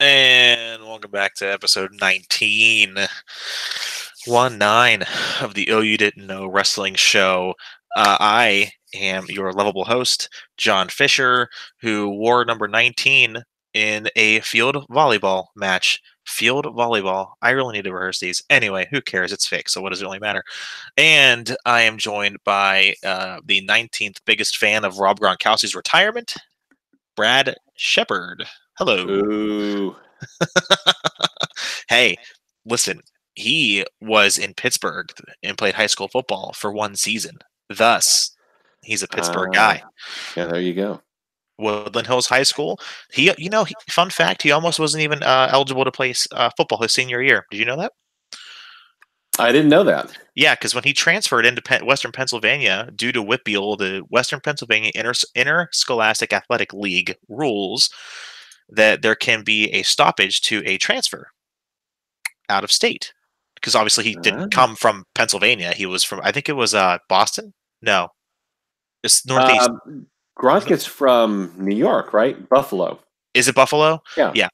And welcome back to episode 19, 19 of the Oh You Didn't Know Wrestling Show. I am your lovable host, John Fisher, who wore number 19 in a field volleyball match. Field volleyball. I really need to rehearse these. Anyway, who cares? It's fake, so what does it really matter? And I am joined by the 19th biggest fan of Rob Gronkowski's retirement, Brad Shepard. Hello. Ooh. Hey, listen, he was in Pittsburgh and played high school football for one season. Thus, he's a Pittsburgh guy. Yeah, there you go. Woodland Hills High School. Fun fact, he almost wasn't even eligible to play football his senior year. Did you know that? I didn't know that. Yeah, because when he transferred into Western Pennsylvania, due to WPIAL, the Western Pennsylvania Interscholastic Athletic League rules that there can be a stoppage to a transfer out of state, because obviously he didn't come from Pennsylvania. He was from, I think it was Boston. No, it's northeast. Gronk is from New York, right? Buffalo. Is it Buffalo? Yeah. Yeah.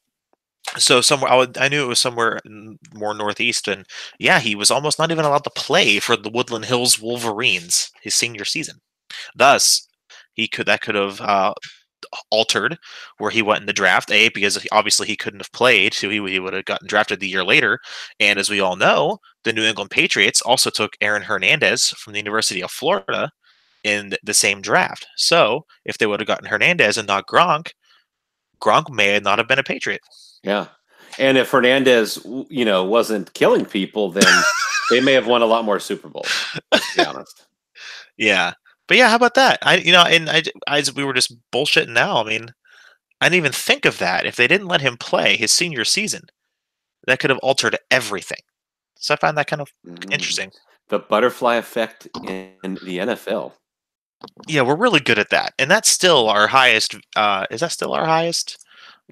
So somewhere I knew it was somewhere more northeast, and yeah, he was almost not even allowed to play for the Woodland Hills Wolverines his senior season. Thus, that could have altered where he went in the draft, because obviously he couldn't have played, so he would have gotten drafted the year later. And as we all know, the New England Patriots also took Aaron Hernandez from the University of Florida in the same draft. So if they would have gotten Hernandez and not Gronk may not have been a Patriot. Yeah. And if Hernandez, wasn't killing people, then they may have won a lot more Super Bowls, let's be honest. Yeah. But yeah, how about that? We were just bullshitting now. I mean, I didn't even think of that. If they didn't let him play his senior season, that could have altered everything. So I find that kind of interesting. The butterfly effect in the NFL. Yeah, we're really good at that. And that's still our highest. Is that still our highest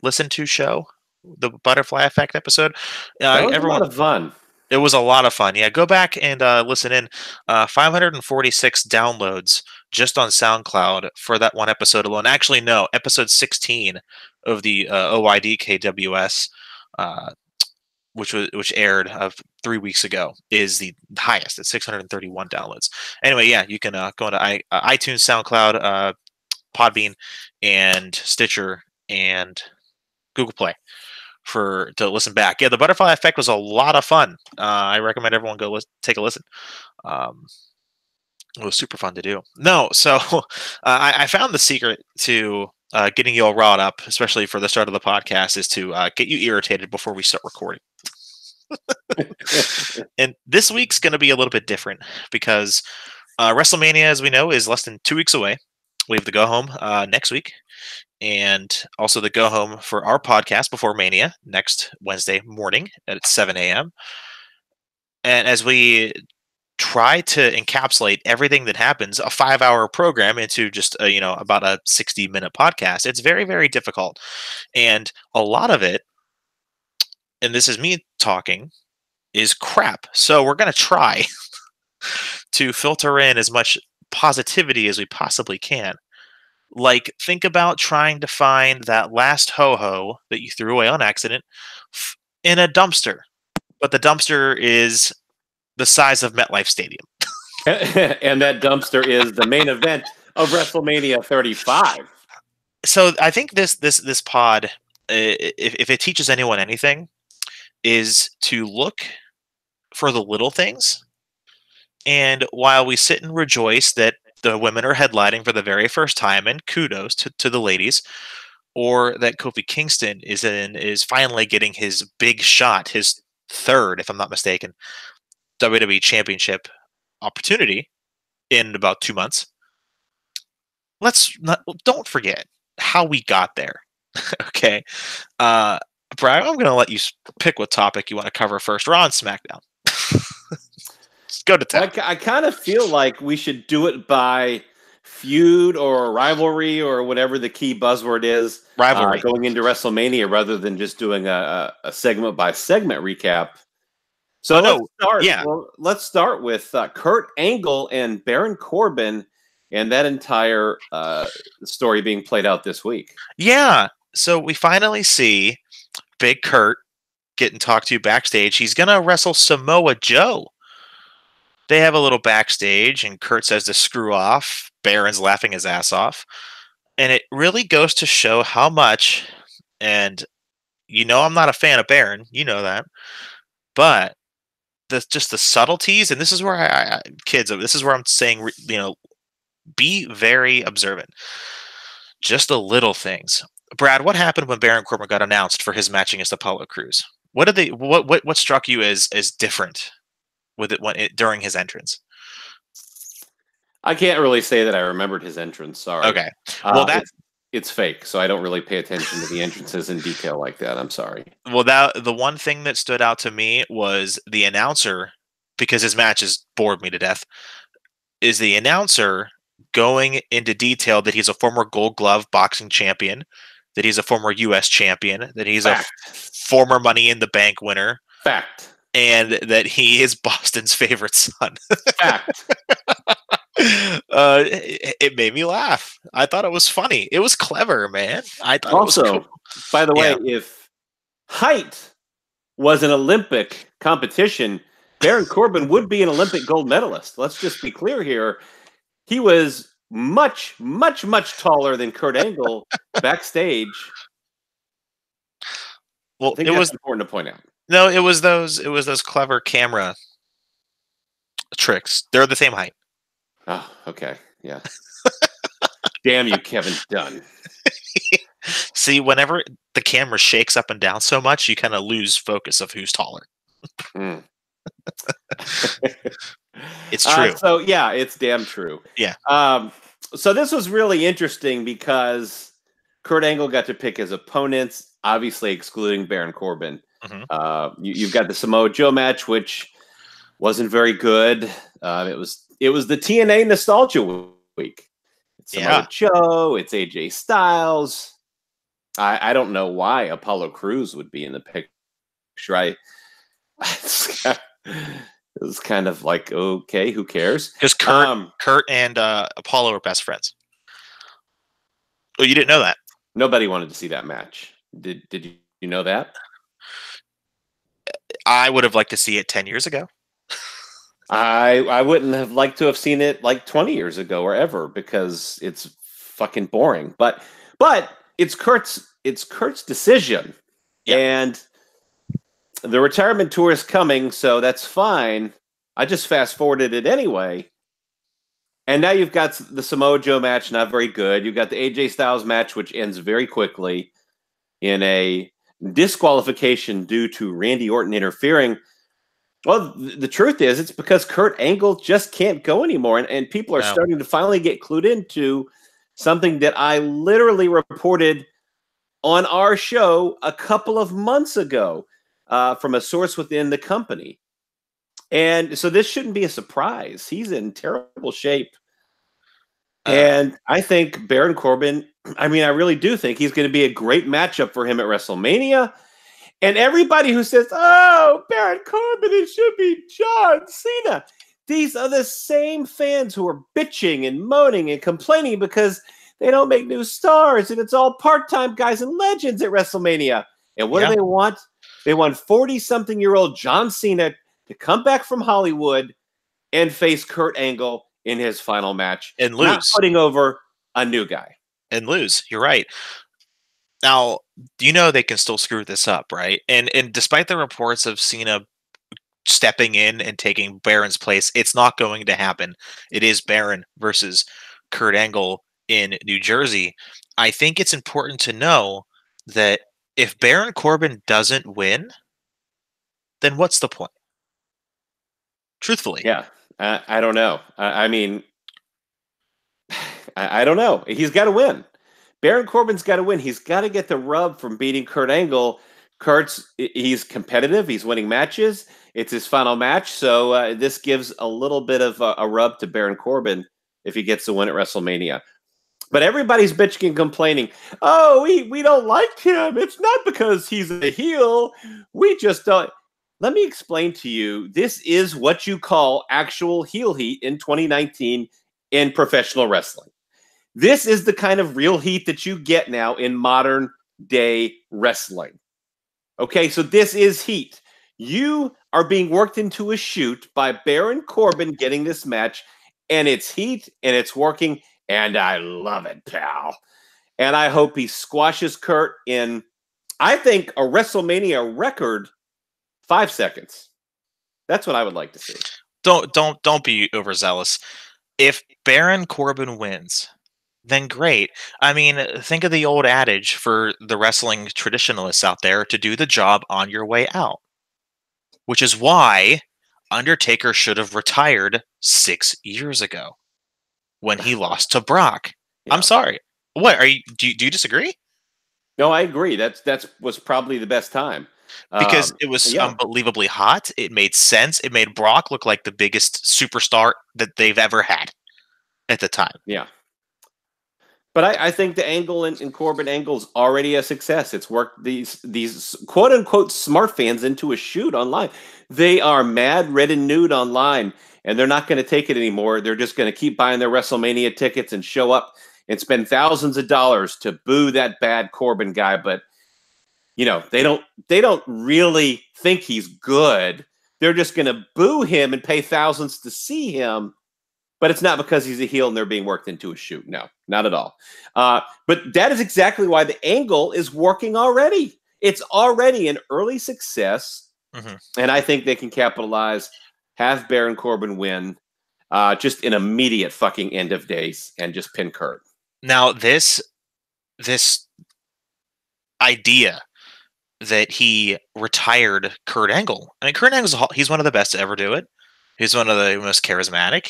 listened to show? The butterfly effect episode? That was a lot of fun. It was a lot of fun. Yeah, go back and listen in. 546 downloads just on SoundCloud for that one episode alone. Actually, no, episode 16 of the OIDKWS, which aired 3 weeks ago, is the highest at 631 downloads. Anyway, yeah, you can go into iTunes, SoundCloud, Podbean, and Stitcher, and Google Play to listen back. Yeah, the butterfly effect was a lot of fun. I recommend everyone go take a listen. It was super fun to do. No, so I found the secret to getting you all riled up, especially for the start of the podcast, is to get you irritated before we start recording. And this week's going to be a little bit different because WrestleMania, as we know, is less than 2 weeks away. We have the go home next week, and also the go home for our podcast before Mania next Wednesday morning at 7 a.m. And as we try to encapsulate everything that happens, a 5-hour program, into just about a 60-minute podcast, it's very, very difficult. And a lot of it, and this is me talking, is crap. So we're going to try to filter in as much positivity as we possibly can. Like, think about trying to find that last ho-ho that you threw away on accident in a dumpster, but the dumpster is the size of MetLife Stadium. And that dumpster is the main event of WrestleMania 35. So I think this pod, if it teaches anyone anything, is to look for the little things. And while we sit and rejoice that the women are headlining for the very first time, and kudos to the ladies, or that Kofi Kingston is finally getting his big shot, his third, if I'm not mistaken, WWE Championship opportunity in about 2 months. Don't forget how we got there. Okay, Brad, I'm going to let you pick what topic you want to cover first. Raw and SmackDown. Go to town. I kind of feel like we should do it by feud or rivalry or whatever the key buzzword is. Rivalry. Going into WrestleMania, rather than just doing a segment by segment recap. So let's start with Kurt Angle and Baron Corbin and that entire story being played out this week. Yeah. So we finally see Big Kurt getting talked to backstage. He's going to wrestle Samoa Joe. They have a little backstage, and Kurt says to screw off. Baron's laughing his ass off. And it really goes to show how much, and I'm not a fan of Baron. You know that. But just the subtleties, and this is where kids, this is where I'm saying, be very observant. Just the little things. Brad, what happened when Baron Corbin got announced for his match against Apollo Crews? What struck you as different with it during his entrance? I can't really say that I remembered his entrance. Sorry. Okay. Well, it's fake, so I don't really pay attention to the entrances in detail like that. I'm sorry. Well, the one thing that stood out to me was the announcer, because his matches bored me to death, is the announcer going into detail that he's a former Gold Glove boxing champion, that he's a former U.S. champion, that he's a former Money in the Bank winner. Fact. And that he is Boston's favorite son. Fact. It made me laugh. I thought it was funny. It was clever, man. I thought also, it was cool. By the way, if height was an Olympic competition, Baron Corbin would be an Olympic gold medalist. Let's just be clear here. He was much, much, much taller than Kurt Angle backstage. Well, I think it was important to point out. No, it was those clever camera tricks. They're the same height. Oh, okay. Yeah. Damn you, Kevin Dunn. See, whenever the camera shakes up and down so much, you kind of lose focus of who's taller. It's true. So yeah, it's damn true. Yeah. So this was really interesting because Kurt Angle got to pick his opponents, obviously excluding Baron Corbin. Mm-hmm. You've got the Samoa Joe match, which wasn't very good. It was the TNA Nostalgia Week. It's Samoa Joe. It's AJ Styles. I don't know why Apollo Crews would be in the picture. It was kind of like, okay, who cares? Because Kurt and Apollo are best friends. Oh, you didn't know that? Nobody wanted to see that match. Did you know that? I would have liked to see it 10 years ago. I wouldn't have liked to have seen it like 20 years ago or ever, because it's fucking boring. But it's Kurt's decision. Yeah. And the retirement tour is coming, so that's fine. I just fast forwarded it anyway. And now you've got the Samoa Joe match, not very good. You've got the AJ Styles match, which ends very quickly in a disqualification due to Randy Orton interfering. Well, the truth is, it's because Kurt Angle just can't go anymore. And people are starting to finally get clued into something that I literally reported on our show a couple of months ago from a source within the company. And so this shouldn't be a surprise. He's in terrible shape. And I think Baron Corbin, I really do think he's going to be a great matchup for him at WrestleMania. And everybody who says, oh, Baron Corbin, it should be John Cena. These are the same fans who are bitching and moaning and complaining because they don't make new stars and it's all part-time guys and legends at WrestleMania. And what do they want? They want 40-something-year-old John Cena to come back from Hollywood and face Kurt Angle in his final match. And lose. Not putting over a new guy. And lose. You're right. Now, they can still screw this up, right? And despite the reports of Cena stepping in and taking Baron's place, it's not going to happen. It is Baron versus Kurt Angle in New Jersey. I think it's important to know that if Baron Corbin doesn't win, then what's the point? Truthfully. Yeah, I don't know. I don't know. He's got to win. Baron Corbin's got to win. He's got to get the rub from beating Kurt Angle. He's competitive. He's winning matches. It's his final match. So this gives a little bit of a rub to Baron Corbin if he gets the win at WrestleMania. But everybody's bitching and complaining. Oh, we don't like him. It's not because he's a heel. We just don't. Let me explain to you. This is what you call actual heel heat in 2019 in professional wrestling. This is the kind of real heat that you get now in modern day wrestling. Okay, so this is heat. You are being worked into a shoot by Baron Corbin getting this match, and it's heat, and it's working, and I love it, pal. And I hope he squashes Kurt in, I think, a WrestleMania record 5 seconds. That's what I would like to see. Don't be overzealous. If Baron Corbin wins, then great. I mean, think of the old adage for the wrestling traditionalists out there to do the job on your way out. Which is why Undertaker should have retired 6 years ago when he lost to Brock. Yeah. I'm sorry. What are you? Do you disagree? No, I agree. That was probably the best time because it was unbelievably hot. It made sense. It made Brock look like the biggest superstar that they've ever had at the time. Yeah. But I think the angle in Corbin angle's already a success. It's worked these quote unquote smart fans into a shoot online. They are mad, red and nude online, and they're not going to take it anymore. They're just going to keep buying their WrestleMania tickets and show up and spend thousands of dollars to boo that bad Corbin guy. But you know, they don't really think he's good. They're just going to boo him and pay thousands to see him. But it's not because he's a heel and they're being worked into a shoot. No, not at all. But that is exactly why the angle is working already. It's already an early success. Mm-hmm. And I think they can capitalize, have Baron Corbin win, just an immediate fucking end of days and just pin Kurt. Now, this idea that he retired Kurt Angle. I mean, Kurt Angle's he's one of the best to ever do it. He's one of the most charismatic.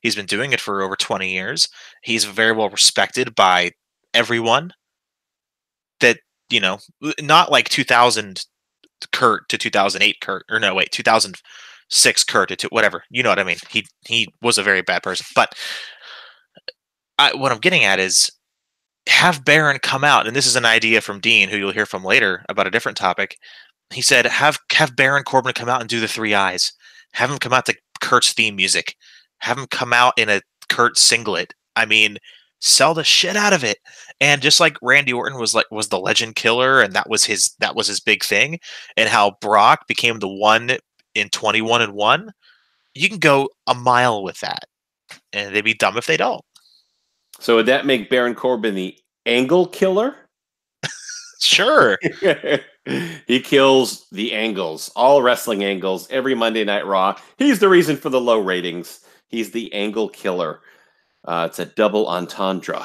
He's been doing it for over 20 years. He's very well respected by everyone. That, you know, not like 2000 Kurt to 2008 Kurt, or no, wait, 2006 Kurt to whatever. You know what I mean? He was a very bad person. But what I'm getting at is have Baron come out, and this is an idea from Dean, who you'll hear from later about a different topic. He said, have Baron Corbin come out and do the 3 eyes. Have him come out to Kurt's theme music. Have him come out in a Kurt singlet. I mean, sell the shit out of it. And just like Randy Orton was the legend killer, and that was his big thing, and how Brock became the one in 21-1, you can go a mile with that. And they'd be dumb if they don't. So would that make Baron Corbin the angle killer? Sure. He kills the angles, all wrestling angles, every Monday Night Raw. He's the reason for the low ratings. He's the angle killer. It's a double entendre.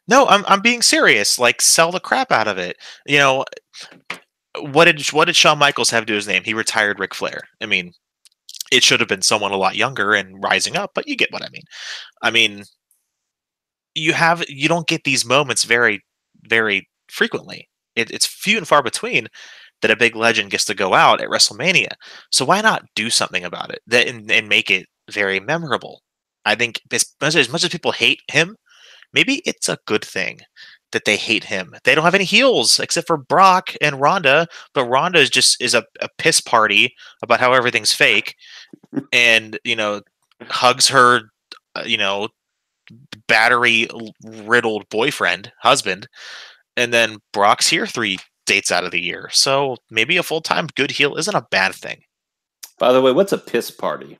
No, I'm being serious. Like, sell the crap out of it. You know, what did Shawn Michaels have to do his name? He retired Ric Flair. I mean, it should have been someone a lot younger and rising up, but you get what I mean. I mean, you don't get these moments very, very frequently. It's few and far between that a big legend gets to go out at WrestleMania. So why not do something about it and make it very memorable? I think as much as people hate him, maybe it's a good thing that they hate him. They don't have any heels except for Brock and Ronda, but Ronda is a piss party about how everything's fake, and hugs her battery riddled husband, and then Brock's here 3 dates out of the year. So maybe a full-time good heel isn't a bad thing. By the way, what's a piss party?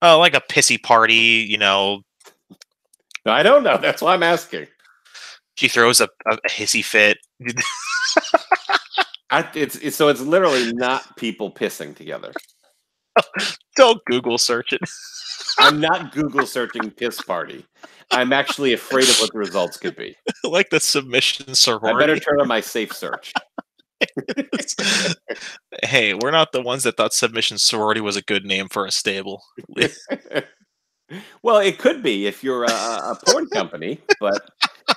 Oh, like a pissy party, I don't know. That's why I'm asking. She throws a hissy fit. So it's literally not people pissing together. Don't Google search it. I'm not Google searching piss party. I'm actually afraid of what the results could be. Like the submission sorority. I better turn on my safe search. Hey, we're not the ones that thought submission sorority was a good name for a stable. Well, it could be if you're a porn company, but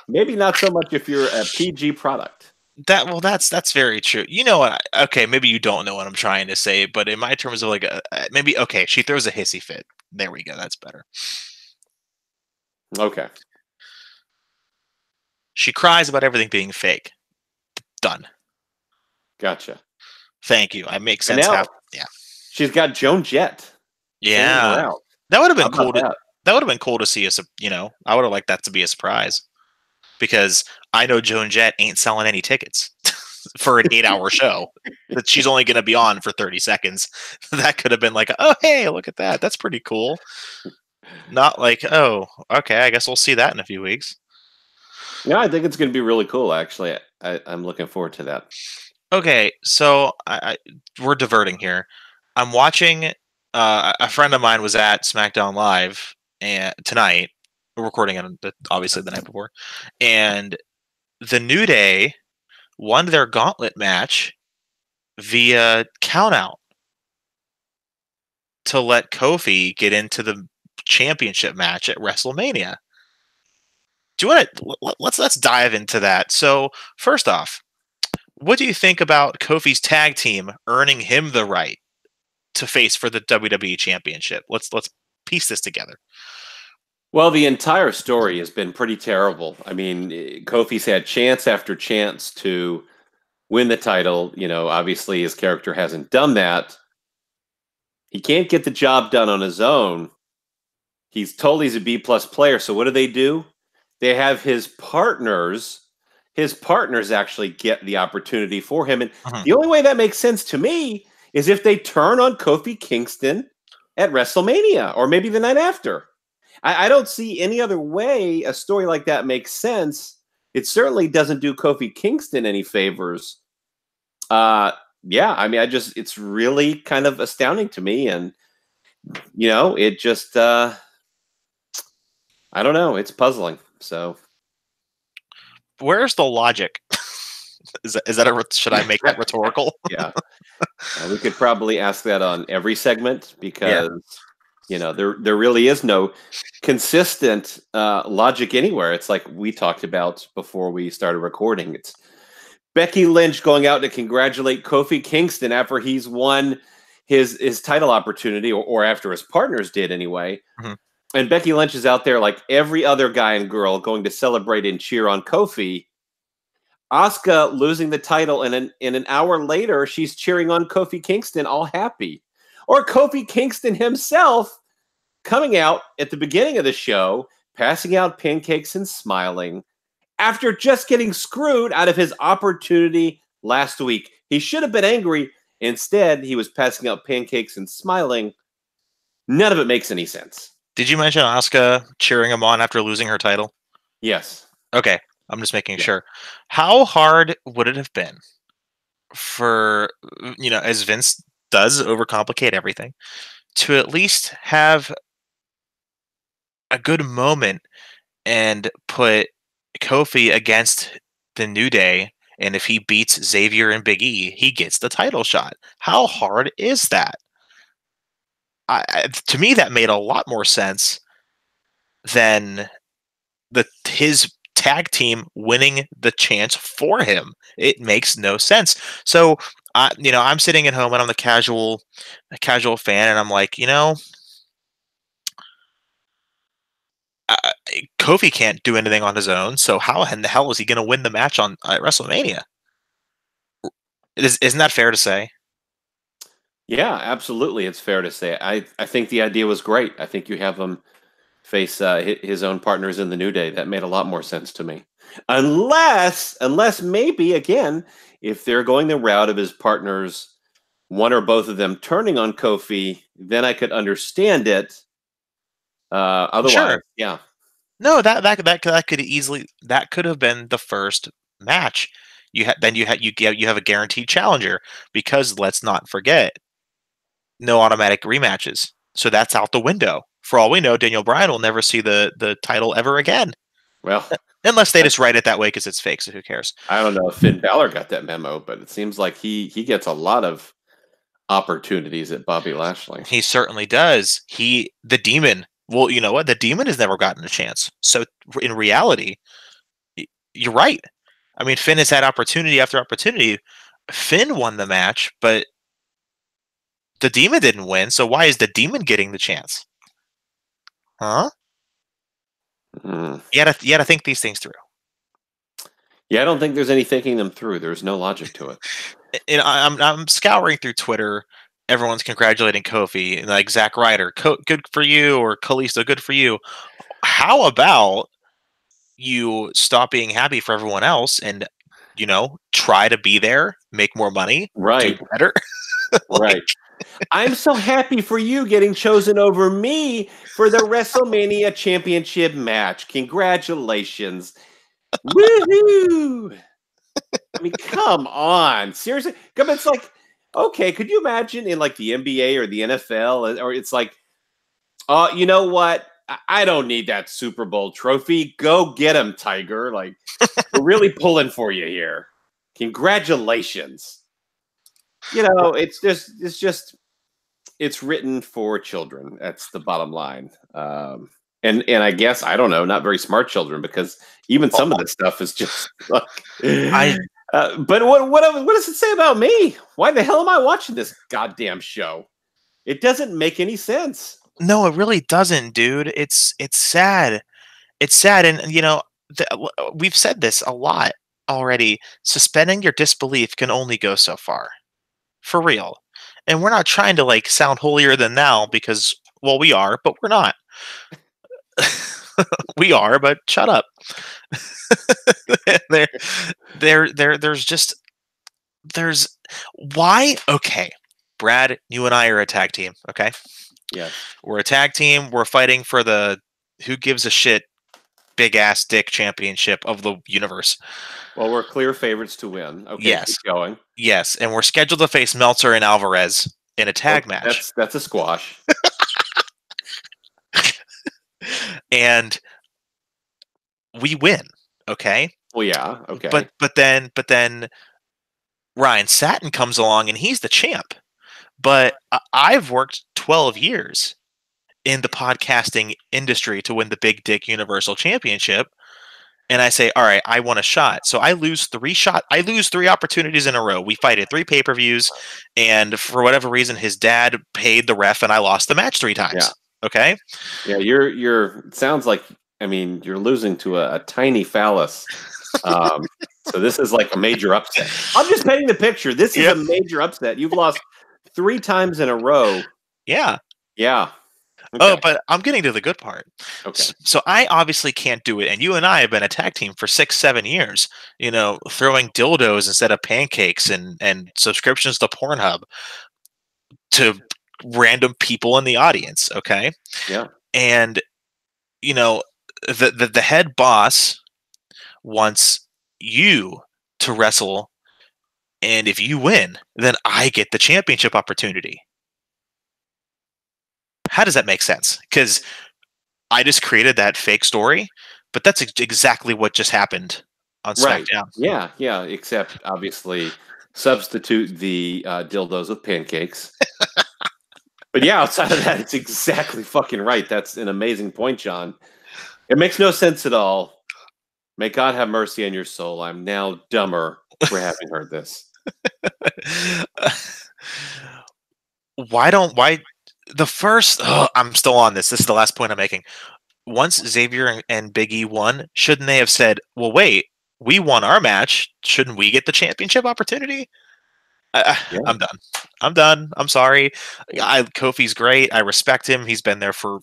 maybe not so much if you're a PG product. That's very true. You know what? Okay, maybe you don't know what I'm trying to say, but in my terms of like maybe okay, she throws a hissy fit. There we go. That's better. Okay. She cries about everything being fake. Done. Gotcha. Thank you. I make sense. Yeah. She's got Joan Jett. Yeah. That would have been cool. That would have been cool to see us. I would have liked that to be a surprise, because I know Joan Jett ain't selling any tickets. for an 8-hour show that she's only going to be on for 30 seconds. That could have been like, oh, hey, look at that. That's pretty cool. Not like, oh, okay, I guess we'll see that in a few weeks. Yeah, I think it's going to be really cool, actually. I'm looking forward to that. Okay, so we're diverting here. I'm watching. A friend of mine was at SmackDown Live tonight. We're recording it obviously the night before, and the New Day won their gauntlet match via countout to let Kofi get into the championship match at WrestleMania. Do you want to let's dive into that? So first off, what do you think about Kofi's tag team earning him the right to face for the WWE Championship? Let's piece this together. Well, the entire story has been pretty terrible. I mean, Kofi's had chance after chance to win the title. You know, obviously his character hasn't done that. He can't get the job done on his own. He's told he's a B-plus player. So what do? They have his partners. His partners actually get the opportunity for him. And the only way that makes sense to me is if they turn on Kofi Kingston at WrestleMania or maybe the night after. I don't see any other way a story like that makes sense. It certainly doesn't do Kofi Kingston any favors. Yeah, I mean, it's really kind of astounding to me. And, you know, it just, I don't know. It's puzzling. So where's the logic? Is that should I make that rhetorical? Yeah. We could probably ask that on every segment because, you know, there really is no consistent logic anywhere. It's like we talked about before we started recording. It's Becky Lynch going out to congratulate Kofi Kingston after he's won his title opportunity, or after his partners did anyway. And Becky Lynch is out there like every other guy and girl going to celebrate and cheer on Kofi. Asuka losing the title, and an hour later, she's cheering on Kofi Kingston, all happy. Or Kofi Kingston himself coming out at the beginning of the show, passing out pancakes and smiling after just getting screwed out of his opportunity last week. He should have been angry. Instead, he was passing out pancakes and smiling. None of it makes any sense. Did you mention Asuka cheering him on after losing her title? Yes. Okay. I'm just making sure. How hard would it have been for, you know, as Vince does overcomplicate everything, to at least have a good moment and put Kofi against the New Day, and if he beats Xavier and Big E, he gets the title shot? How hard is that? To me, that made a lot more sense than his tag team winning the chance for him. It makes no sense. So, you know, I'm sitting at home and I'm the casual fan, and I'm like, you know, Kofi can't do anything on his own. So how in the hell is he going to win the match at WrestleMania? Isn't that fair to say? Yeah, absolutely. It's fair to say. I think the idea was great. I think you have him face his own partners in the New Day. That made a lot more sense to me. Unless maybe, again, if they're going the route of his partners, one or both of them turning on Kofi, then I could understand it. Otherwise, yeah. No, that could have been the first match. You have a guaranteed challenger, because let's not forget, no automatic rematches. So that's out the window. For all we know, Daniel Bryan will never see the title ever again. Well, unless they just write it that way because it's fake, so who cares? I don't know if Finn Balor got that memo, but it seems like he gets a lot of opportunities at Bobby Lashley. He certainly does. The Demon. Well, you know what? The Demon has never gotten a chance. So in reality, you're right. I mean, Finn has had opportunity after opportunity. Finn won the match, but the Demon didn't win. So why is the Demon getting the chance? Huh? You gotta think these things through. Yeah, I don't think there's any thinking them through. There's no logic to it. And I'm scouring through Twitter. Everyone's congratulating Kofi, and like Zack Ryder, good for you, or Kalisto, good for you. How about you stop being happy for everyone else and try to be there, make more money, do better. Right. I'm so happy for you getting chosen over me for the WrestleMania Championship match. Congratulations. Woohoo! I mean, come on. Seriously? It's like, okay, could you imagine in like the NBA or the NFL, or it's like, you know what? I don't need that Super Bowl trophy. Go get him, Tiger. Like, we're really pulling for you here. Congratulations. It's written for children. That's the bottom line. And I guess, I don't know, not very smart children, because even some of this stuff is just like, but what does it say about me? Why the hell am I watching this goddamn show? It doesn't make any sense. No, it really doesn't, dude. It's sad. It's sad, and we've said this a lot already. Suspending your disbelief can only go so far, for real. And we're not trying to like sound holier than thou, because, well, we are, but we're not. We are, but shut up. There's why? Okay, Brad, you and I are a tag team. Okay. Yeah. We're a tag team. We're fighting for the who gives a shit big ass dick championship of the universe. Well, we're clear favorites to win. Okay, yes. Keep going. Yes, and we're scheduled to face Meltzer and Alvarez in a tag match. That's a squash. And we win. Okay. Well, yeah. Okay. But then Ryan Satin comes along and he's the champ. But I've worked 12 years in the podcasting industry to win the Big Dick Universal Championship. And I say, all right, I want a shot. So I lose 3 opportunities in a row. We fight at 3 pay-per-views. And for whatever reason, his dad paid the ref and I lost the match 3 times. Yeah. Okay. Yeah. It sounds like, I mean, you're losing to a tiny phallus. So this is like a major upset. I'm just painting the picture. This is a major upset. You've lost 3 times in a row. Yeah. Yeah. Okay. Oh, but I'm getting to the good part. Okay. So I obviously can't do it. And you and I have been a tag team for 6-7 years, throwing dildos instead of pancakes and subscriptions to Pornhub to random people in the audience. Okay. Yeah. And, the head boss wants you to wrestle. And if you win, then I get the championship opportunity. How does that make sense? Because I just created that fake story, but that's exactly what just happened on SmackDown. Right. Yeah. Except, obviously, substitute the dildos with pancakes. But yeah, outside of that, it's exactly fucking right. That's an amazing point, John. It makes no sense at all. May God have mercy on your soul. I'm now dumber for having heard this. I'm still on this. This is the last point I'm making. Once Xavier and Big E won, shouldn't they have said, well, wait, we won our match. Shouldn't we get the championship opportunity? I'm done. I'm sorry. Kofi's great. I respect him. He's been there for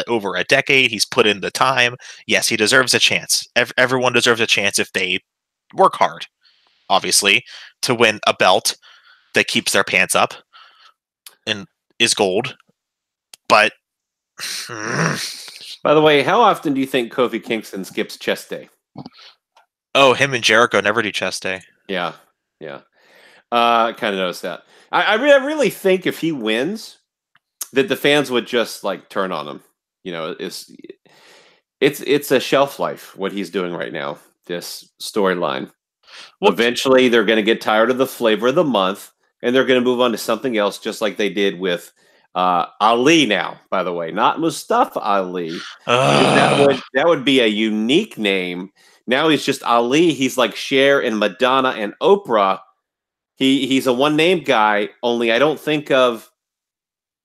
over a decade. He's put in the time. Yes, he deserves a chance. Everyone deserves a chance if they work hard, obviously, to win a belt that keeps their pants up and is gold. But by the way, how often do you think Kofi Kingston skips chest day? Oh, him and Jericho never do chest day. Yeah. I kind of noticed that. I really think if he wins, that the fans would just like turn on him. It's a shelf life what he's doing right now. This storyline. Well, eventually, they're going to get tired of the flavor of the month, and they're going to move on to something else, just like they did with Ali. Now, by the way, not Mustafa Ali. That would be a unique name. Now he's just Ali. He's like Cher and Madonna and Oprah. He's a one-name guy, only I don't think of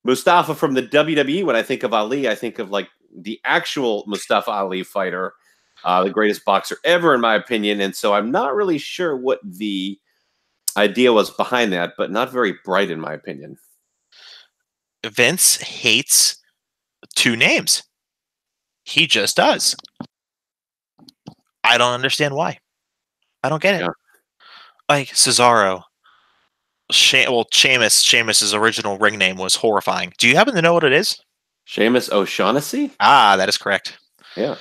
Mustafa from the WWE. When I think of Ali, I think of like the actual Mustafa Ali fighter, the greatest boxer ever, in my opinion. And so I'm not really sure what the idea was behind that, but not very bright, in my opinion. Vince hates 2 names. He just does. I don't understand why. I don't get it. like Cesaro. Sheamus's original ring name was Horrifying. Do you happen to know what it is? Sheamus O'Shaughnessy? Ah, that is correct. Yeah.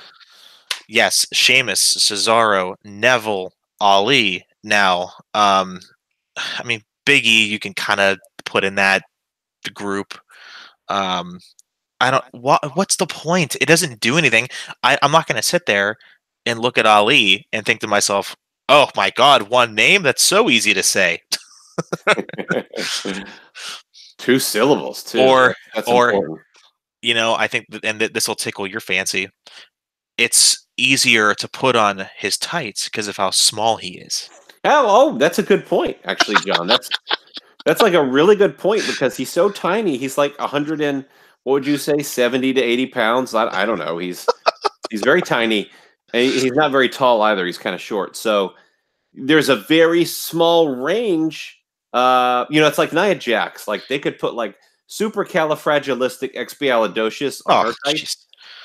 Yes, Sheamus, Cesaro, Neville, Ali. Now, I mean, Big E, you can kind of put in that group. What's the point? It doesn't do anything. I'm not going to sit there and look at Ali and think to myself, oh my God, one name? That's so easy to say. 2 syllables too. That's important. You know, I think this will tickle your fancy. It's easier to put on his tights because of how small he is. Oh, that's a good point, actually, John. That's like a really good point because he's so tiny. He's like 100 and what would you say, 70 to 80 pounds? I don't know. He's very tiny. And he's not very tall either. He's kind of short. So there's a very small range. It's like Nia Jax. Like they could put like supercalifragilisticexpialidocious on her tight.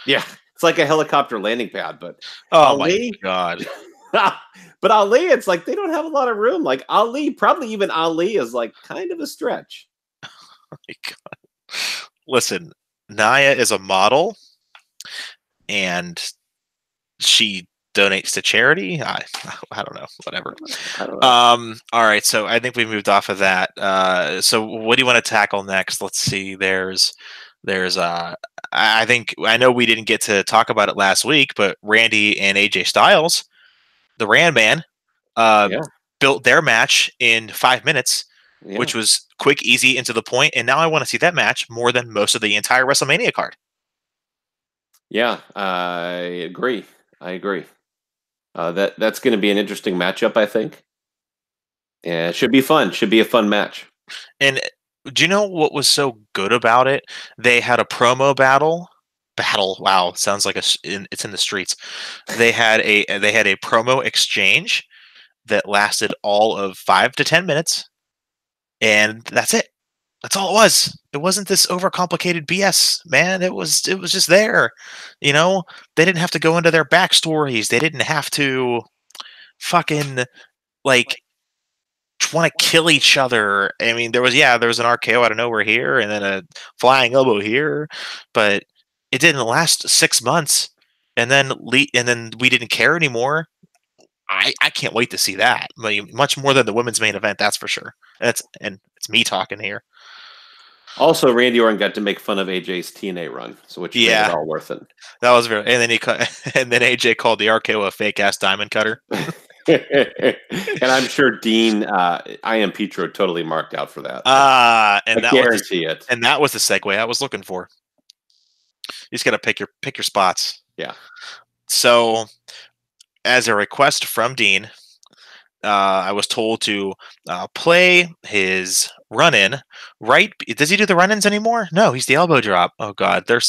Yeah, it's like a helicopter landing pad. But Ali, my God. But Ali, it's like they don't have a lot of room. Like Ali, probably even Ali is like kind of a stretch. Oh my God. Listen, Nia is a model, and she donates to charity. I don't know, whatever. All right, so I think we moved off of that. So what do you want to tackle next? Let's see. There's I know we didn't get to talk about it last week, but Randy and AJ Styles, the Rand Man, built their match in 5 minutes. Yeah. Which was quick, easy, and to the point. And now I want to see that match more than most of the entire WrestleMania card. Yeah, I agree. That's going to be an interesting matchup, I think. Yeah, it should be fun. Should be a fun match. And do you know what was so good about it? They had a promo battle. Wow, sounds like it's in the streets. They had a promo exchange that lasted all of 5 to 10 minutes. And that's it. That's all it was. It wasn't this overcomplicated BS, man. It was just there. You know, they didn't have to go into their backstories. They didn't have to fucking like want to kill each other. I mean, there was an RKO out of nowhere here, and then a flying elbow here, but it didn't last 6 months. And then we didn't care anymore. I can't wait to see that. Much more than the women's main event, that's for sure. It's me talking here. Also, Randy Orton got to make fun of AJ's TNA run, so which made it all worth it. That was very. And then AJ called the RKO a fake ass diamond cutter. And I'm sure Dean I Am Petro totally marked out for that. And I guarantee it. And that was the segue I was looking for. You just got to pick your spots. Yeah. So, as a request from Dean, I was told to play his run-in. Right? Does he do the run-ins anymore? No, he's the elbow drop. Oh God, they're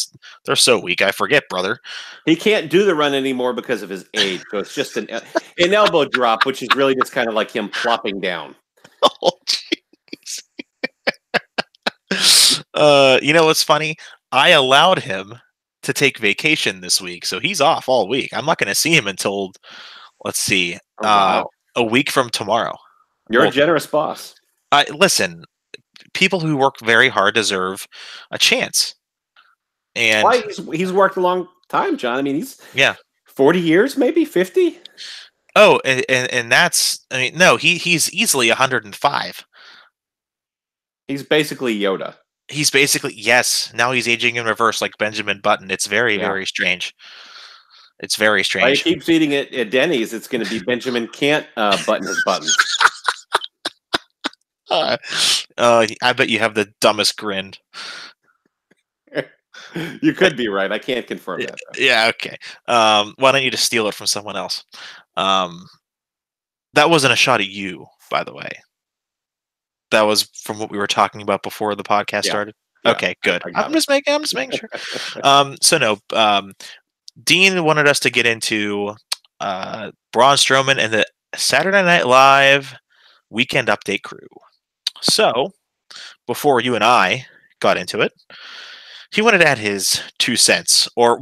so weak. I forget, brother. He can't do the run anymore because of his age. So it's just an elbow drop, which is really just kind of like him plopping down. Oh jeez. You know what's funny? I allowed him to take vacation this week, so he's off all week. I'm not going to see him until, let's see, a week from tomorrow. You're a generous boss. Listen, people who work very hard deserve a chance. And why he's worked a long time, John. I mean, he's 40 years, maybe 50. Oh, and that's no, he's easily 105. He's basically Yoda. He's basically, yes. Now he's aging in reverse like Benjamin Button. It's very, very strange. It's very strange. If he keeps eating it at Denny's, it's going to be Benjamin can't button his buttons. I bet you have the dumbest grin. You could be right. I can't confirm that. Though. Yeah, okay. Why don't you just steal it from someone else? That wasn't a shot at you, by the way. That was from what we were talking about before the podcast started. Yeah, okay, good. I'm just making sure. So no, Dean wanted us to get into Braun Strowman and the Saturday Night Live Weekend Update crew. So before you and I got into it, he wanted to add his 2 cents, or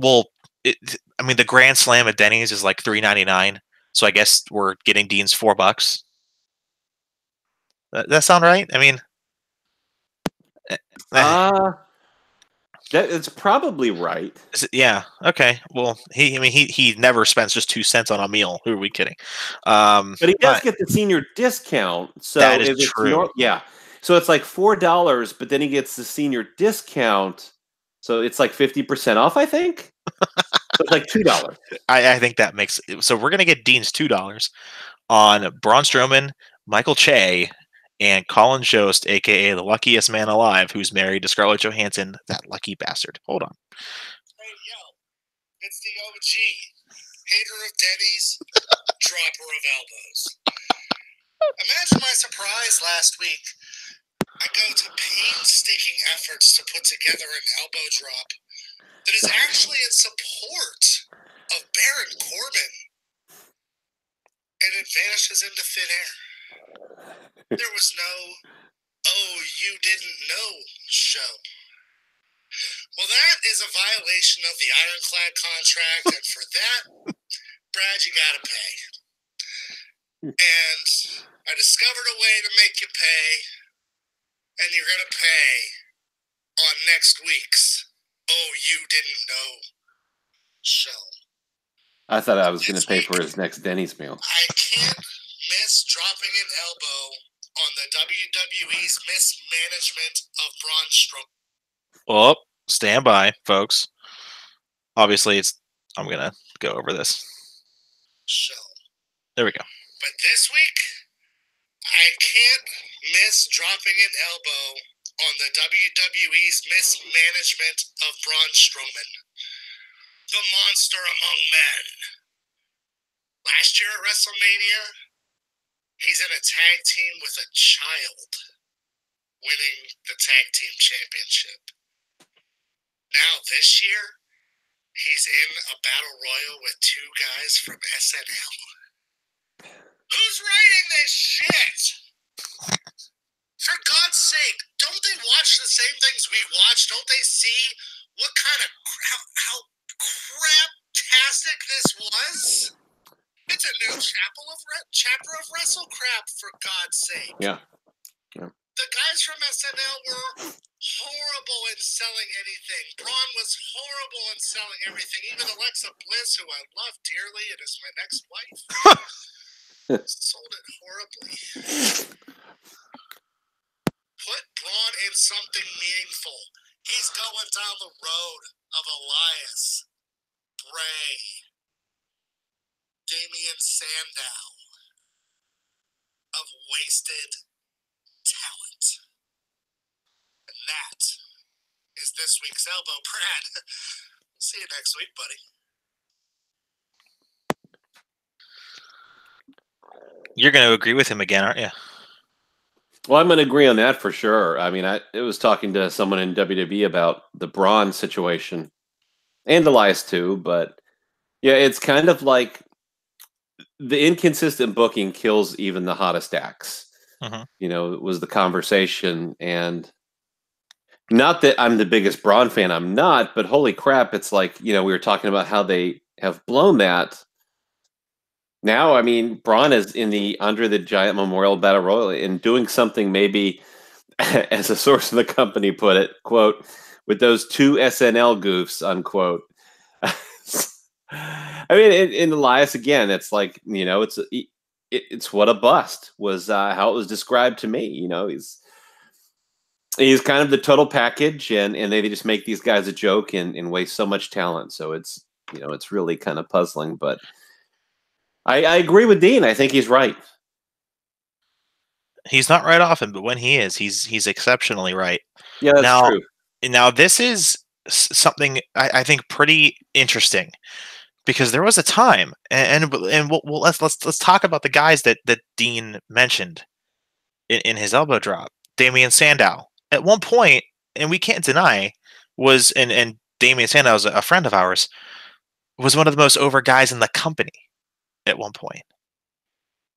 the Grand Slam at Denny's is like $3.99, so I guess we're getting Dean's $4. That sound right? I mean, it's probably right. Yeah. Okay. Well, he never spends just 2 cents on a meal. Who are we kidding? But he does get the senior discount. So that is if it's true. yeah. So it's like $4, but then he gets the senior discount. So it's like 50% off, I think. So it's like $2. I think that makes so we're gonna get Dean's $2 on Braun Strowman, Michael Che, and Colin Jost, aka the luckiest man alive, who's married to Scarlett Johansson. That lucky bastard. Hold on. Hey, yo, it's the OG, hater of Denny's, dropper of elbows. Imagine my surprise last week. I go to painstaking efforts to put together an elbow drop that is actually in support of Baron Corbin, and it vanishes into thin air. There was no, oh, you didn't know show. Well, that is a violation of the Ironclad contract, and for that, Brad, you gotta pay. And I discovered a way to make you pay, and you're gonna pay on next week's Oh You Didn't Know show. I thought I was going to pay for his next Denny's meal. I can't miss dropping an elbow on the WWE's mismanagement of Braun Strowman. Oh, stand by, folks. Obviously, I'm going to go over this. Show. There we go. But this week, I can't miss dropping an elbow on the WWE's mismanagement of Braun Strowman, the monster among men. Last year at WrestleMania, he's in a tag team with a child, winning the tag team championship. Now this year, he's in a battle royal with 2 guys from SNL. Who's writing this shit? For God's sake, don't they watch the same things we watch? Don't they see what kind of how crap-tastic this was? It's a new chapter of Wrestle Crap, for God's sake. Yeah. The guys from SNL were horrible in selling anything. Braun was horrible in selling everything. Even Alexa Bliss, who I love dearly and is my next wife, sold it horribly. Put Braun in something meaningful. He's going down the road of Elias, Bray, Damian Sandow, of wasted talent. And that is this week's Elbow. Brad, see you next week, buddy. You're going to agree with him again, aren't you? Well, I'm going to agree on that for sure. I mean, I was talking to someone in WWE about the Braun situation, and Elias too, but yeah, it's kind of like the inconsistent booking kills even the hottest acts. You know, it was the conversation, and not that I'm the biggest Braun fan, I'm not, but holy crap, it's like, you know, we were talking about how they have blown that. Now, I mean, Braun is in the Andre the Giant Memorial Battle Royal and doing something maybe, as a source of the company put it, quote, with those 2 SNL goofs, unquote. I mean, in Elias, again, it's like, you know, it's what a bust was, how it was described to me. You know, he's kind of the total package, and they just make these guys a joke and waste so much talent. So it's, you know, it's really kind of puzzling, but I agree with Dean. I think he's right. He's not right often, but when he is, he's exceptionally right. Yeah, that's true. Now, this is something I think pretty interesting, because there was a time, and let's talk about the guys that Dean mentioned in his elbow drop. Damian Sandow, at one point, and we can't deny, was and Damian Sandow is a friend of ours, was one of the most over guys in the company at one point.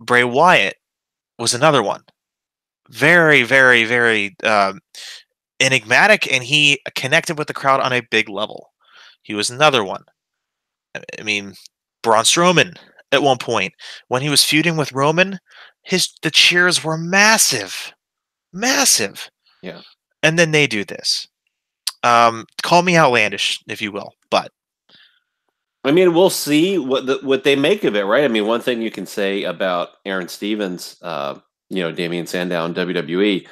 Bray Wyatt was another one. Very, very, very enigmatic, and he connected with the crowd on a big level. He was another one. I mean, Braun Strowman at one point, when he was feuding with Roman, the cheers were massive. Massive. Yeah. And then they do this. Call me outlandish, if you will, but I mean, we'll see what they make of it, right? I mean, one thing you can say about Aaron Stevens, Damian Sandow, WWE,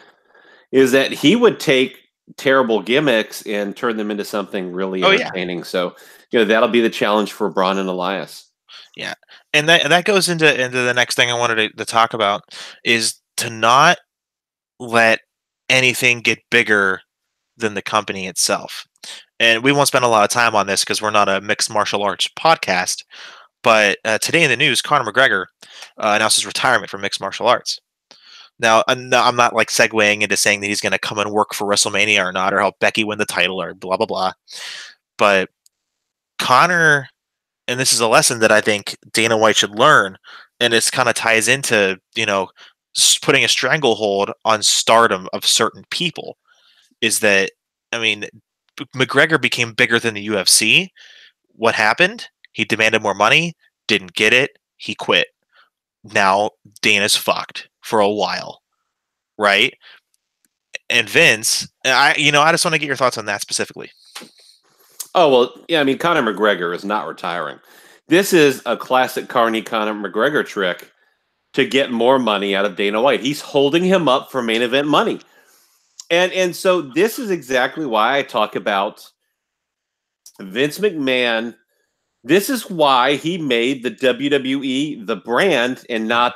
is that he would take terrible gimmicks and turn them into something really entertaining. So, that'll be the challenge for Braun and Elias. Yeah, and that goes into the next thing I wanted to talk about is to not let anything get bigger than the company itself. And we won't spend a lot of time on this because we're not a mixed martial arts podcast. But today in the news, Conor McGregor announced his retirement from mixed martial arts. Now, I'm not like segueing into saying that he's going to come and work for WrestleMania or not, or help Becky win the title or blah, blah, blah. But Conor, and this is a lesson that I think Dana White should learn, and it kind of ties into, putting a stranglehold on stardom of certain people, is that, I mean, McGregor became bigger than the UFC. What happened? He demanded more money, didn't get it, he quit. Now Dana's fucked for a while, right? And Vince, I just want to get your thoughts on that specifically. Oh, well, yeah, I mean, Conor McGregor is not retiring. This is a classic Conor McGregor trick to get more money out of Dana White. He's holding him up for main event money. And so this is exactly why I talk about Vince McMahon. This is why he made the WWE the brand and not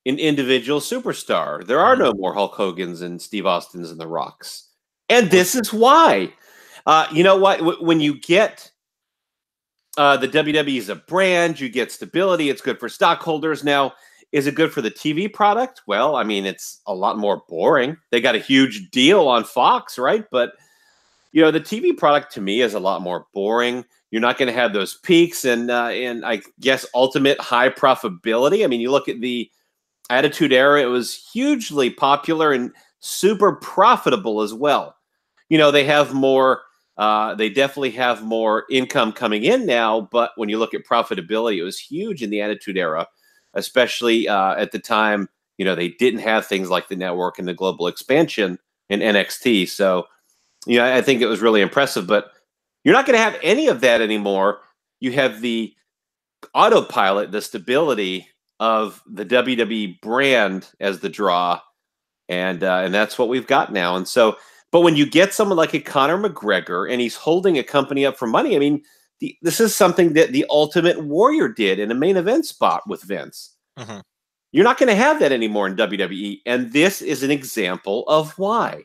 an individual superstar. There are no more Hulk Hogan's and Steve Austins and The Rocks. And this is why. You know what? When you get the WWE as a brand, you get stability. It's good for stockholders. Now, is it good for the TV product? Well, I mean, it's a lot more boring. They got a huge deal on Fox, right? But, the TV product to me is a lot more boring. You're not going to have those peaks and I guess ultimate high profitability. I mean, you look at the Attitude Era, it was hugely popular and super profitable as well. They have more, they definitely have more income coming in now, but when you look at profitability, it was huge in the Attitude Era. Especially at the time, they didn't have things like the network and the global expansion in NXT. So, I think it was really impressive. But you're not going to have any of that anymore. You have the autopilot, the stability of the WWE brand as the draw, and that's what we've got now. And so, but when you get someone like a Conor McGregor and he's holding a company up for money, I mean, this is something that the Ultimate Warrior did in a main event spot with Vince. Mm-hmm. You're not going to have that anymore in WWE. And this is an example of why.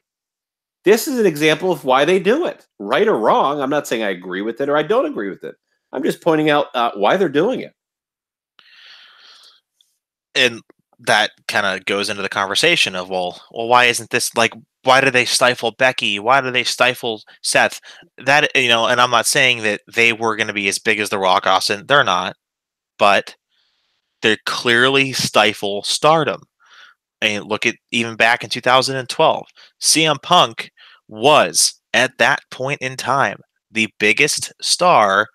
This is an example of why they do it. Right or wrong, I'm not saying I agree with it or I don't agree with it. I'm just pointing out why they're doing it. And that kind of goes into the conversation of, well, why isn't this like, why do they stifle Becky? Why do they stifle Seth? That, and I'm not saying that they were going to be as big as The Rock, Austin. They're not, but they clearly stifle stardom. And look at even back in 2012, CM Punk was at that point in time the biggest star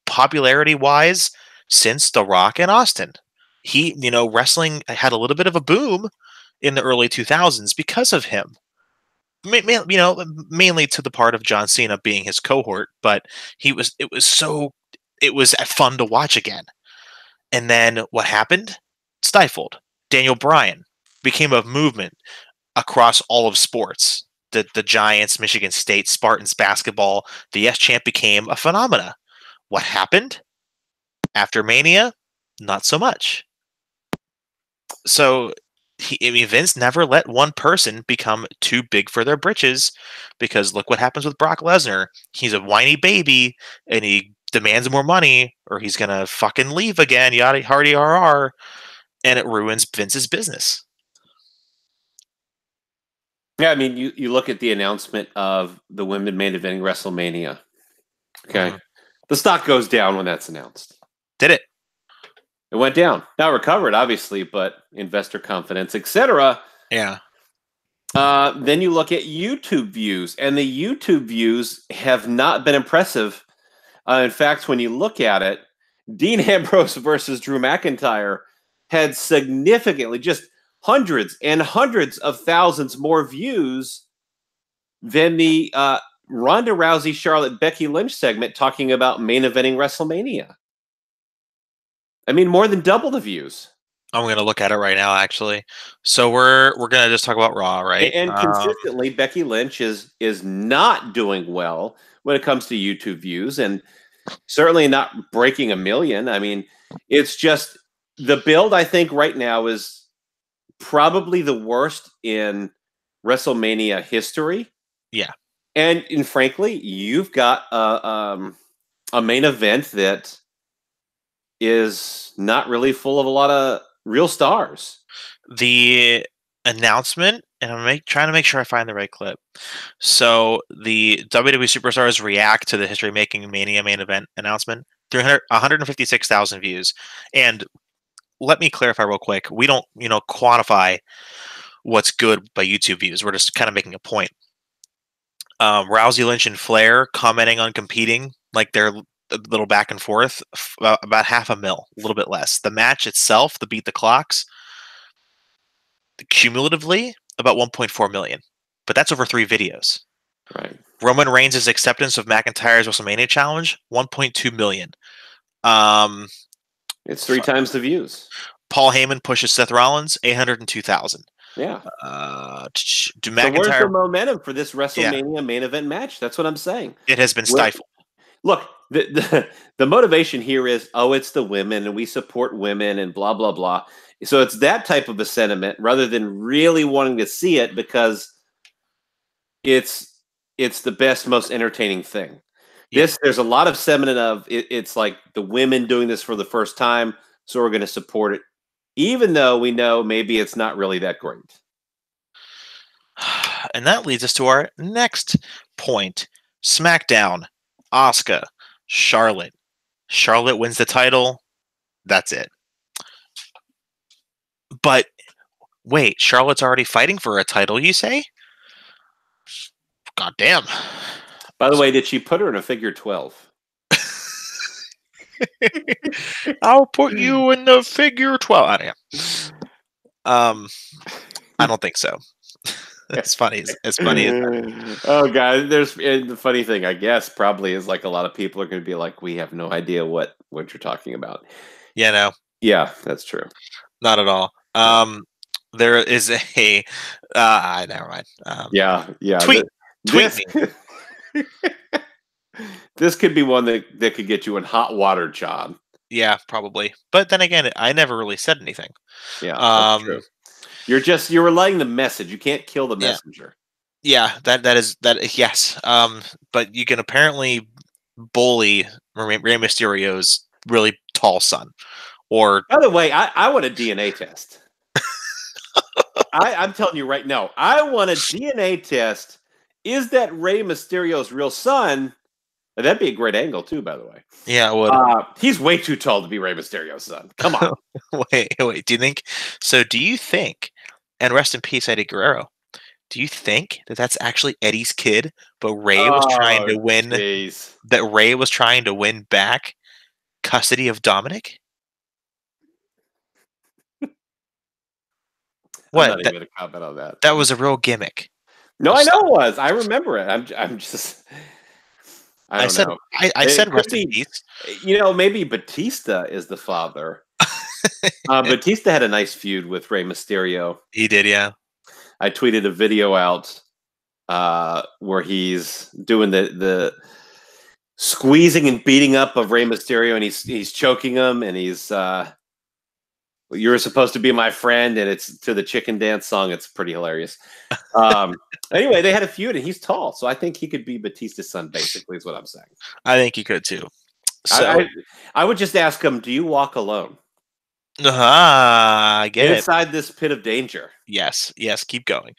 popularity wise since The Rock and Austin. He, wrestling had a little bit of a boom in the early 2000s because of him. Mainly to the part of John Cena being his cohort, but it was fun to watch again. And then what happened? Stifled. Daniel Bryan became a movement across all of sports. The Giants, Michigan State, Spartans basketball, the Yes Champ became a phenomena. What happened? After Mania, not so much. So Vince never let one person become too big for their britches, because look what happens with Brock Lesnar. He's a whiny baby and he demands more money or he's going to fucking leave again, yada, hardy, RR, and it ruins Vince's business. Yeah, I mean, you look at the announcement of the women main eventing WrestleMania. Okay. Mm-hmm. The stock goes down when that's announced. Did it? It went down. Now recovered, obviously, but investor confidence, etc. Yeah. Then you look at YouTube views, and the YouTube views have not been impressive. In fact, when you look at it, Dean Ambrose versus Drew McIntyre had significantly, just hundreds and hundreds of thousands more views than the Ronda Rousey, Charlotte, Becky Lynch segment talking about main eventing WrestleMania. I mean, more than double the views. I'm going to look at it right now, actually. So we're going to just talk about Raw, right? And consistently, Becky Lynch is not doing well when it comes to YouTube views, and certainly not breaking 1 million. I mean, it's just the build, I think, right now is probably the worst in WrestleMania history. Yeah. And frankly, you've got a main event that is not really full of a lot of real stars. The announcement, and I'm trying to make sure I find the right clip. So the WWE Superstars react to the History Making Mania main event announcement. 156,000 views. And let me clarify real quick. We don't, quantify what's good by YouTube views. We're just kind of making a point. Rousey, Lynch, and Flair commenting on competing, like they're a little back and forth, about 500,000, a little bit less. The match itself, the Beat the Clocks, cumulatively about 1.4 million, but that's over 3 videos. Right. Roman Reigns' acceptance of McIntyre's WrestleMania challenge, 1.2 million. It's 3 times the views. Paul Heyman pushes Seth Rollins, 802,000. Yeah. Do McIntyre, so where's the momentum for this WrestleMania main event match? That's what I'm saying. It has been stifled. Look, the motivation here is, it's the women and we support women and blah, blah, blah. So it's that type of a sentiment rather than really wanting to see it because it's the best, most entertaining thing. Yeah. There's a lot of sentiment of it's like the women doing this for the first time, so we're going to support it, even though we know maybe it's not really that great. And that leads us to our next point. SmackDown, Asuka, Charlotte. Charlotte wins the title. That's it. But wait, Charlotte's already fighting for a title, you say? God damn. By the way, did she put her in a figure 12? I'll put you in the figure 12. I don't think so. It's funny. It's funny. Oh, God. There's the funny thing, I guess, probably is like a lot of people are going to be like, we have no idea what you're talking about. Yeah, no. Yeah, that's true. Not at all. There is a never mind. Yeah. Tweet me. This could be one that could get you in hot water, John. Yeah, probably. But then again, I never really said anything. Yeah, that's true. You're relaying the message. You can't kill the messenger. Yeah, that is yes. But you can apparently bully Rey Mysterio's really tall son. Or by the way, I want a DNA test. I'm telling you right now, I want a DNA test. Is that Rey Mysterio's real son? That'd be a great angle too, by the way. Yeah, it would. He's way too tall to be Rey Mysterio's son. Come on. Wait. Do you think? So, do you think? And rest in peace, Eddie Guerrero. Do you think that that's actually Eddie's kid, but Rey was trying to win? Geez. That Rey was trying to win back custody of Dominic? What? I'm not even going to comment on that. That was a real gimmick. No, I know it was. I remember it. I'm just. I said know. I said rest in peace. Maybe Batista is the father. Batista had a nice feud with Rey Mysterio. He did, yeah. I tweeted a video out where he's doing the squeezing and beating up of Rey Mysterio, and he's choking him, and he's you're supposed to be my friend, and it's to the chicken dance song. It's pretty hilarious. Anyway, they had a feud, and he's tall, so I think he could be Batista's son, basically, is what I'm saying. I think he could, too. So I would just ask him, do you walk alone? I get Inside this pit of danger. Yes, keep going.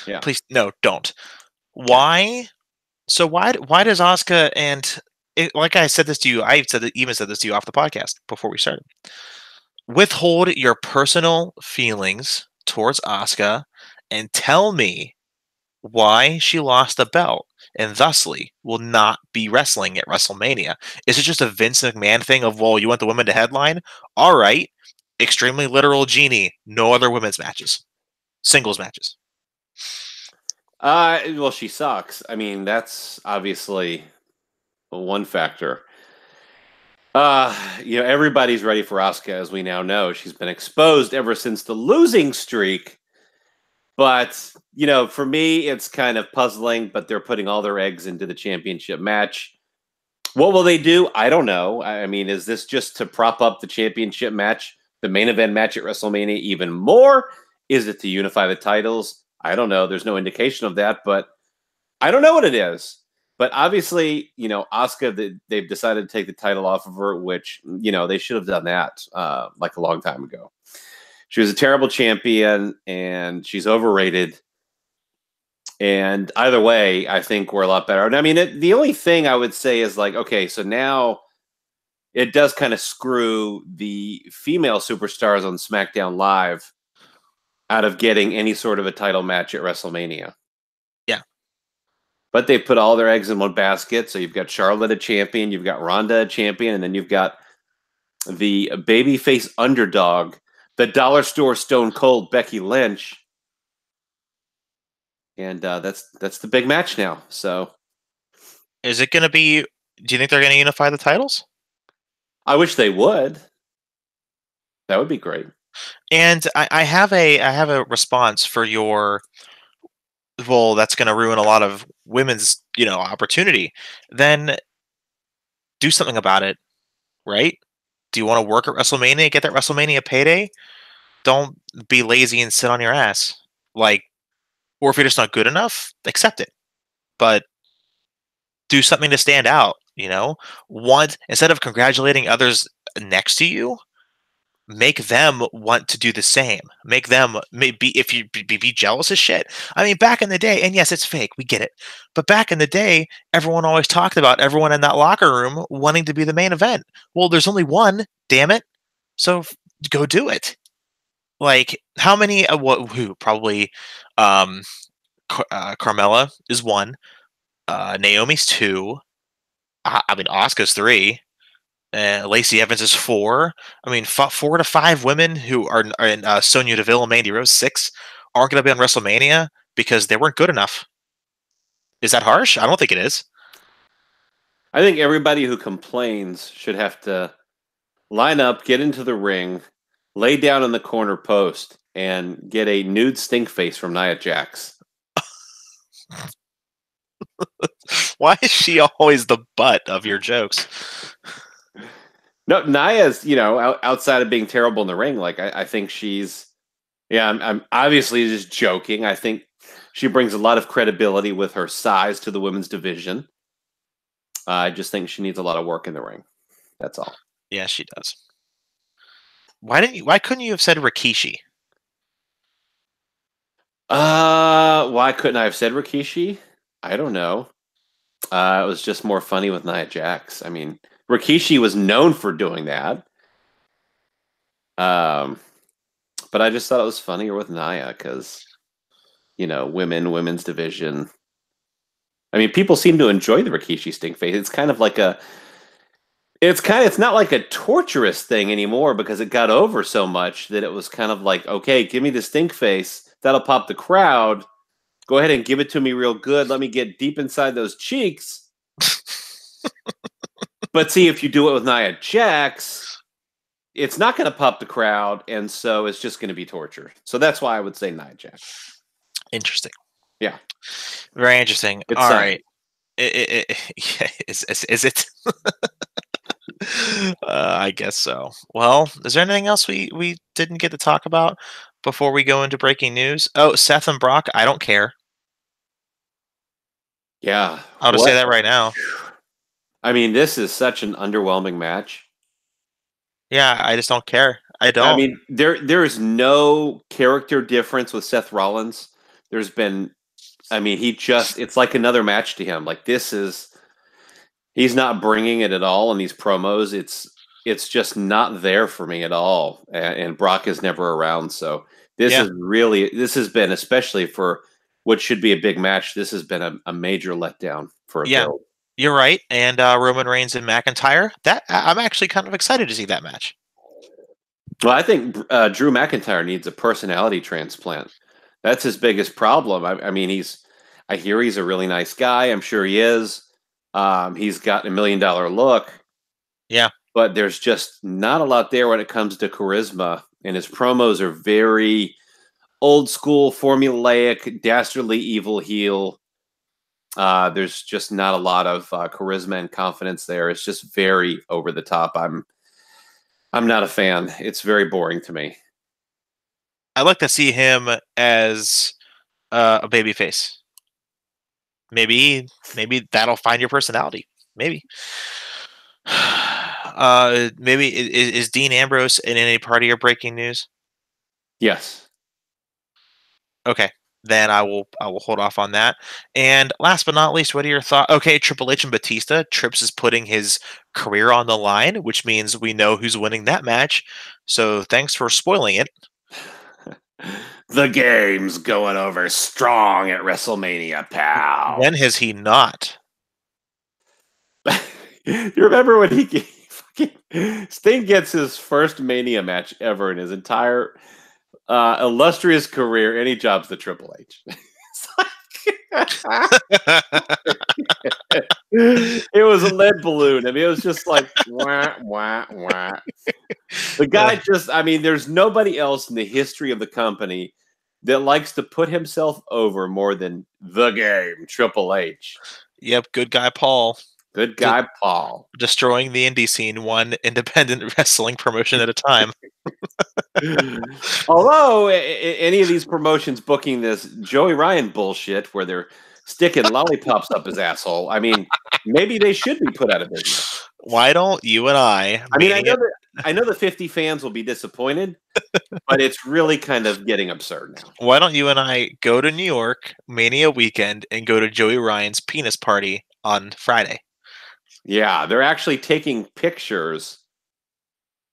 Yeah. Please, no, don't. Why? So why does Asuka and like I said this to you, I even said this to you off the podcast before we started. Withhold your personal feelings towards Asuka and tell me why she lost the belt and thusly will not be wrestling at WrestleMania. Is it just a Vince McMahon thing of, well, you want the women to headline? All right. Extremely literal genie. No other women's matches. singles matches? Well, she sucks. I mean, that's obviously one factor. Everybody's ready for Asuka, as we now know. She's been exposed ever since the losing streak. But, for me, it's kind of puzzling, but they're putting all their eggs into the championship match. What will they do? I don't know. I mean, is this just to prop up the championship match, the main event match at WrestleMania even more? Is it to unify the titles? I don't know. There's no indication of that, but I don't know what it is. But obviously, Asuka, they've decided to take the title off of her, which, they should have done that like a long time ago. She was a terrible champion, and she's overrated. And either way, I think we're a lot better. And I mean, the only thing I would say is like, okay, so now it does kind of screw the female superstars on SmackDown Live out of getting any sort of a title match at WrestleMania. Yeah. But they put all their eggs in one basket. So you've got Charlotte a champion, you've got Ronda a champion, and then you've got the babyface underdog, the dollar store Stone Cold Becky Lynch. And that's the big match now. So is it going to be, do you think they're going to unify the titles? I wish they would. That would be great. And I have a response for your, well, that's going to ruin a lot of women's, opportunity. Then do something about it, right? Do you want to work at WrestleMania, get that WrestleMania payday? Don't be lazy and sit on your ass. Or if you're just not good enough, accept it. But do something to stand out, instead of congratulating others next to you, make them want to do the same. Make them if you be jealous as shit. I mean, back in the day, and yes, it's fake, we get it. But back in the day, everyone always talked about everyone in that locker room wanting to be the main event. Well, there's only one, damn it. So go do it. How many? Who probably? Carmella is 1. Naomi's 2. I mean, Asuka's 3. Lacey Evans is 4. I mean, 4 to 5 women who are in Sonya Deville and Mandy Rose 6 aren't going to be on WrestleMania because they weren't good enough. Is that harsh? I don't think it is. I think everybody who complains should have to line up, get into the ring, lay down in the corner post, and get a nude stink face from Nia Jax. Why is she always the butt of your jokes? No, Nia's, outside of being terrible in the ring, I think she's, I'm obviously just joking. I think she brings a lot of credibility with her size to the women's division. I just think she needs a lot of work in the ring. That's all. Yeah, she does. Why couldn't you have said Rikishi? Why couldn't I have said Rikishi? I don't know. It was just more funny with Nia Jax. I mean, Rikishi was known for doing that. But I just thought it was funnier with Nia because, women's division. I mean, people seem to enjoy the Rikishi stink face. It's kind of like it's not like a torturous thing anymore because it got over so much that it was kind of like, okay, give me the stink face. That'll pop the crowd. Go ahead and give it to me real good. Let me get deep inside those cheeks. But see, if you do it with Nia Jax, it's not going to pop the crowd, and so it's just going to be torture. So that's why I would say Nia Jax. Interesting. Yeah. Very interesting. It's all right. Is it? I guess so. Well, is there anything else we didn't get to talk about before we go into breaking news? Oh, Seth and Brock, I don't care. Yeah. I'll just say that right now. I mean, this is such an underwhelming match. Yeah, I just don't care. I don't. I mean, there is no character difference with Seth Rollins. There's been, it's like another match to him. He's not bringing it at all in these promos. It's just not there for me at all. And Brock is never around. So this has been, especially for what should be a big match, this has been a major letdown for a build. You're right. And Roman Reigns and McIntyre, that I'm actually kind of excited to see that match. Well, I think Drew McIntyre needs a personality transplant. That's his biggest problem. I mean, I hear he's a really nice guy. I'm sure he is. He's got $1 million look. Yeah. But there's just not a lot there when it comes to charisma. And his promos are very old school, formulaic, dastardly evil heel. There's just not a lot of charisma and confidence there. It's just very over the top. I'm not a fan. It's very boring to me. I'd like to see him as a babyface. Maybe that'll find your personality. Maybe. Maybe is Dean Ambrose in any part of your breaking news? Yes. Okay, then I will hold off on that. And last but not least, what are your thoughts? Okay, Triple H and Batista. Trips is putting his career on the line, which means we know who's winning that match. So thanks for spoiling it. The game's going over strong at WrestleMania, pal. When has he not? You remember when Sting gets his first Mania match ever in his entire illustrious career, and he jobs the Triple H. It was a lead balloon. I mean, it was just like wah, wah, wah. The guy just, I mean, there's nobody else in the history of the company that likes to put himself over more than the game, Triple H. Yep, good guy Paul. Good guy Paul. Destroying the indie scene one independent wrestling promotion at a time. Although any of these promotions booking this Joey Ryan bullshit where they're sticking lollipops up his asshole, I mean, maybe they should be put out of business. Why don't you and I mean, I know the 50 fans will be disappointed, but it's really kind of getting absurd now. Why don't you and I go to New York Mania weekend and go to Joey Ryan's penis party on Friday? Yeah, they're actually taking pictures.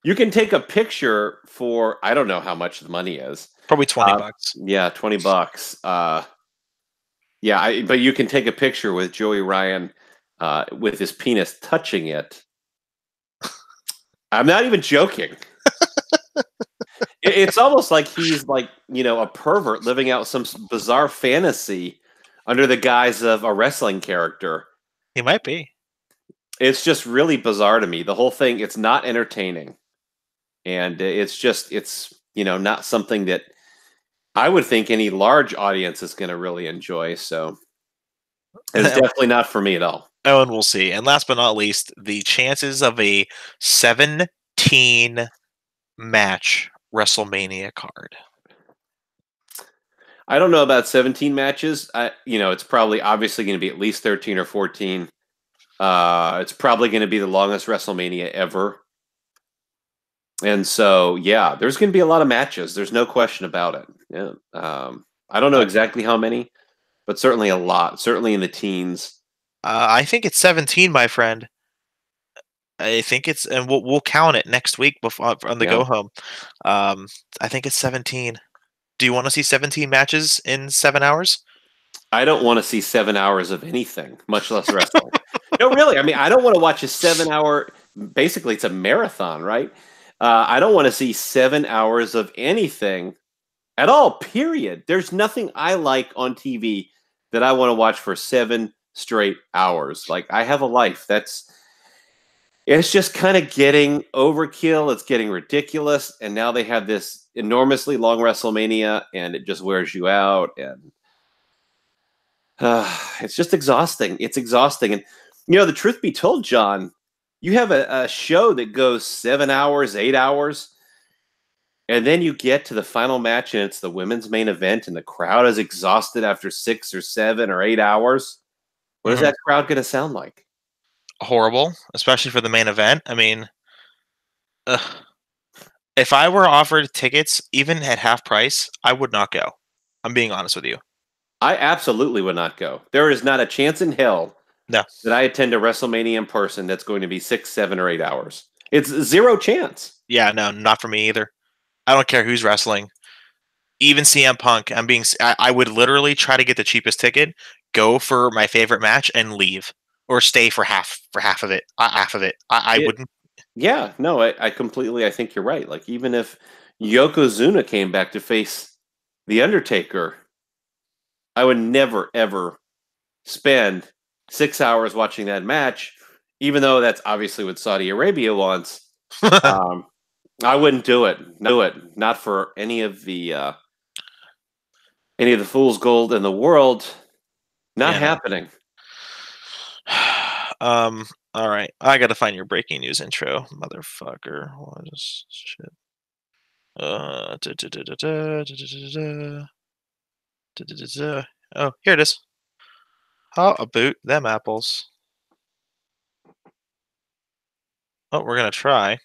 You can take a picture for, I don't know how much the money is. Probably $20. Yeah, $20. Yeah, but you can take a picture with Joey Ryan with his penis touching it. I'm not even joking. It's almost like he's like, a pervert living out some bizarre fantasy under the guise of a wrestling character. He might be. It's just really bizarre to me. The whole thing, it's not entertaining. And it's not something that I would think any large audience is going to really enjoy. So it's definitely not for me at all. Oh, and we'll see. And last but not least, the chances of a 17 match WrestleMania card. I don't know about 17 matches. It's probably obviously going to be at least 13 or 14. It's probably going to be the longest WrestleMania ever. And so, yeah, there's going to be a lot of matches. There's no question about it. Yeah. I don't know exactly how many, but certainly a lot. Certainly in the teens. I think it's 17, my friend. I think it's, and we'll count it next week before on the go home. I think it's 17. Do you want to see 17 matches in 7 hours? I don't want to see 7 hours of anything, much less wrestling. No, really. I mean, I don't want to watch a 7-hour. Basically, it's a marathon, right? I don't want to see 7 hours of anything at all, period. There's nothing I like on TV that I want to watch for 7 straight hours. Like, I have a life. It's just kind of getting overkill. It's getting ridiculous. And now they have this enormously long WrestleMania, and it just wears you out. And it's just exhausting. It's exhausting. And, the truth be told, John, you have a show that goes 7 hours, 8 hours, and then you get to the final match, and it's the women's main event, and the crowd is exhausted after 6 or 7 or 8 hours. What is that crowd going to sound like? Horrible, especially for the main event. I mean, if I were offered tickets, even at half price, I would not go. I'm being honest with you. I absolutely would not go. There is not a chance in hell that I attend a WrestleMania in person that's going to be 6, 7, or 8 hours. It's zero chance. Yeah, no, not for me either. I don't care who's wrestling. Even CM Punk, I would literally try to get the cheapest ticket, go for my favorite match, and leave, or stay for half of it. I wouldn't. Yeah, no, I completely. I think you're right. Like, even if Yokozuna came back to face The Undertaker, I would never, ever spend 6 hours watching that match, even though that's obviously what Saudi Arabia wants. I wouldn't do it. Not for any of the fool's gold in the world. Not happening. All right. I got to find your breaking news intro, motherfucker. What is shit? Oh, here it is. How about them apples? Oh, we're gonna try.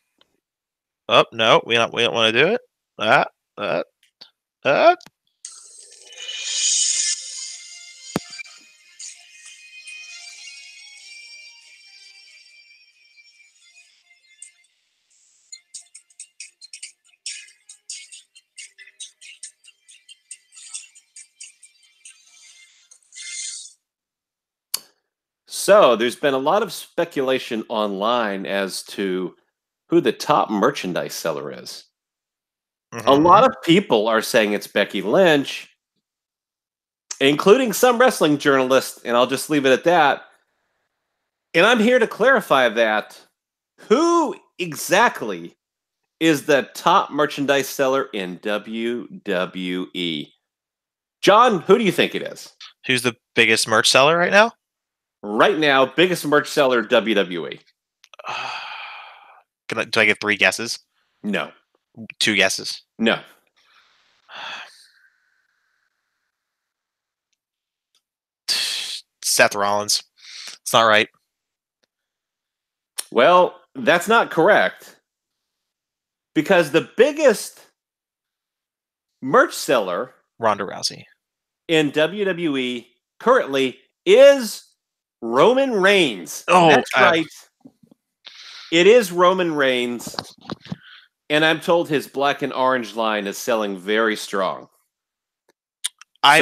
Oh no, we don't want to do it. So there's been a lot of speculation online as to who the top merchandise seller is. A lot of people are saying it's Becky Lynch, including some wrestling journalists, and I'll just leave it at that. And I'm here to clarify that. Who exactly is the top merchandise seller in WWE? John, who do you think it is? Who's the biggest merch seller right now? Right now, biggest merch seller WWE. Do I get 3 guesses? No. 2 guesses? No. Seth Rollins. It's not right. Well, that's not correct. Because the biggest merch seller, Ronda Rousey, in WWE currently is Roman Reigns. Oh, that's right. It is Roman Reigns. And I'm told his black and orange line is selling very strong. I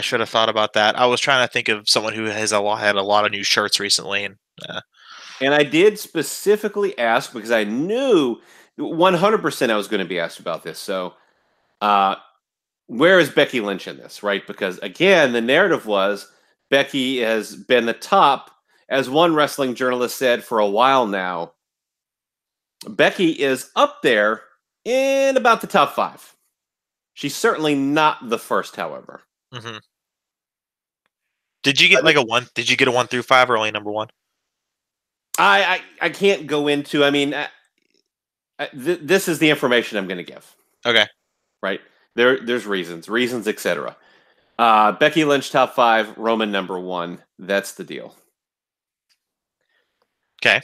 should have thought about that. I was trying to think of someone who had a lot of new shirts recently, and I did specifically ask because I knew 100% I was going to be asked about this. So, where is Becky Lynch in this, right? Because again, the narrative was Becky has been the top, as one wrestling journalist said, for a while now. Becky is up there in about the top 5. She's certainly not the first, however. Mm-hmm. Did you get a 1? Did you get a 1 through 5 or only number 1? I can't go into. I mean, this is the information I'm going to give. Okay. Right. There's reasons, etc. Becky Lynch top 5, Roman number 1. That's the deal. Okay.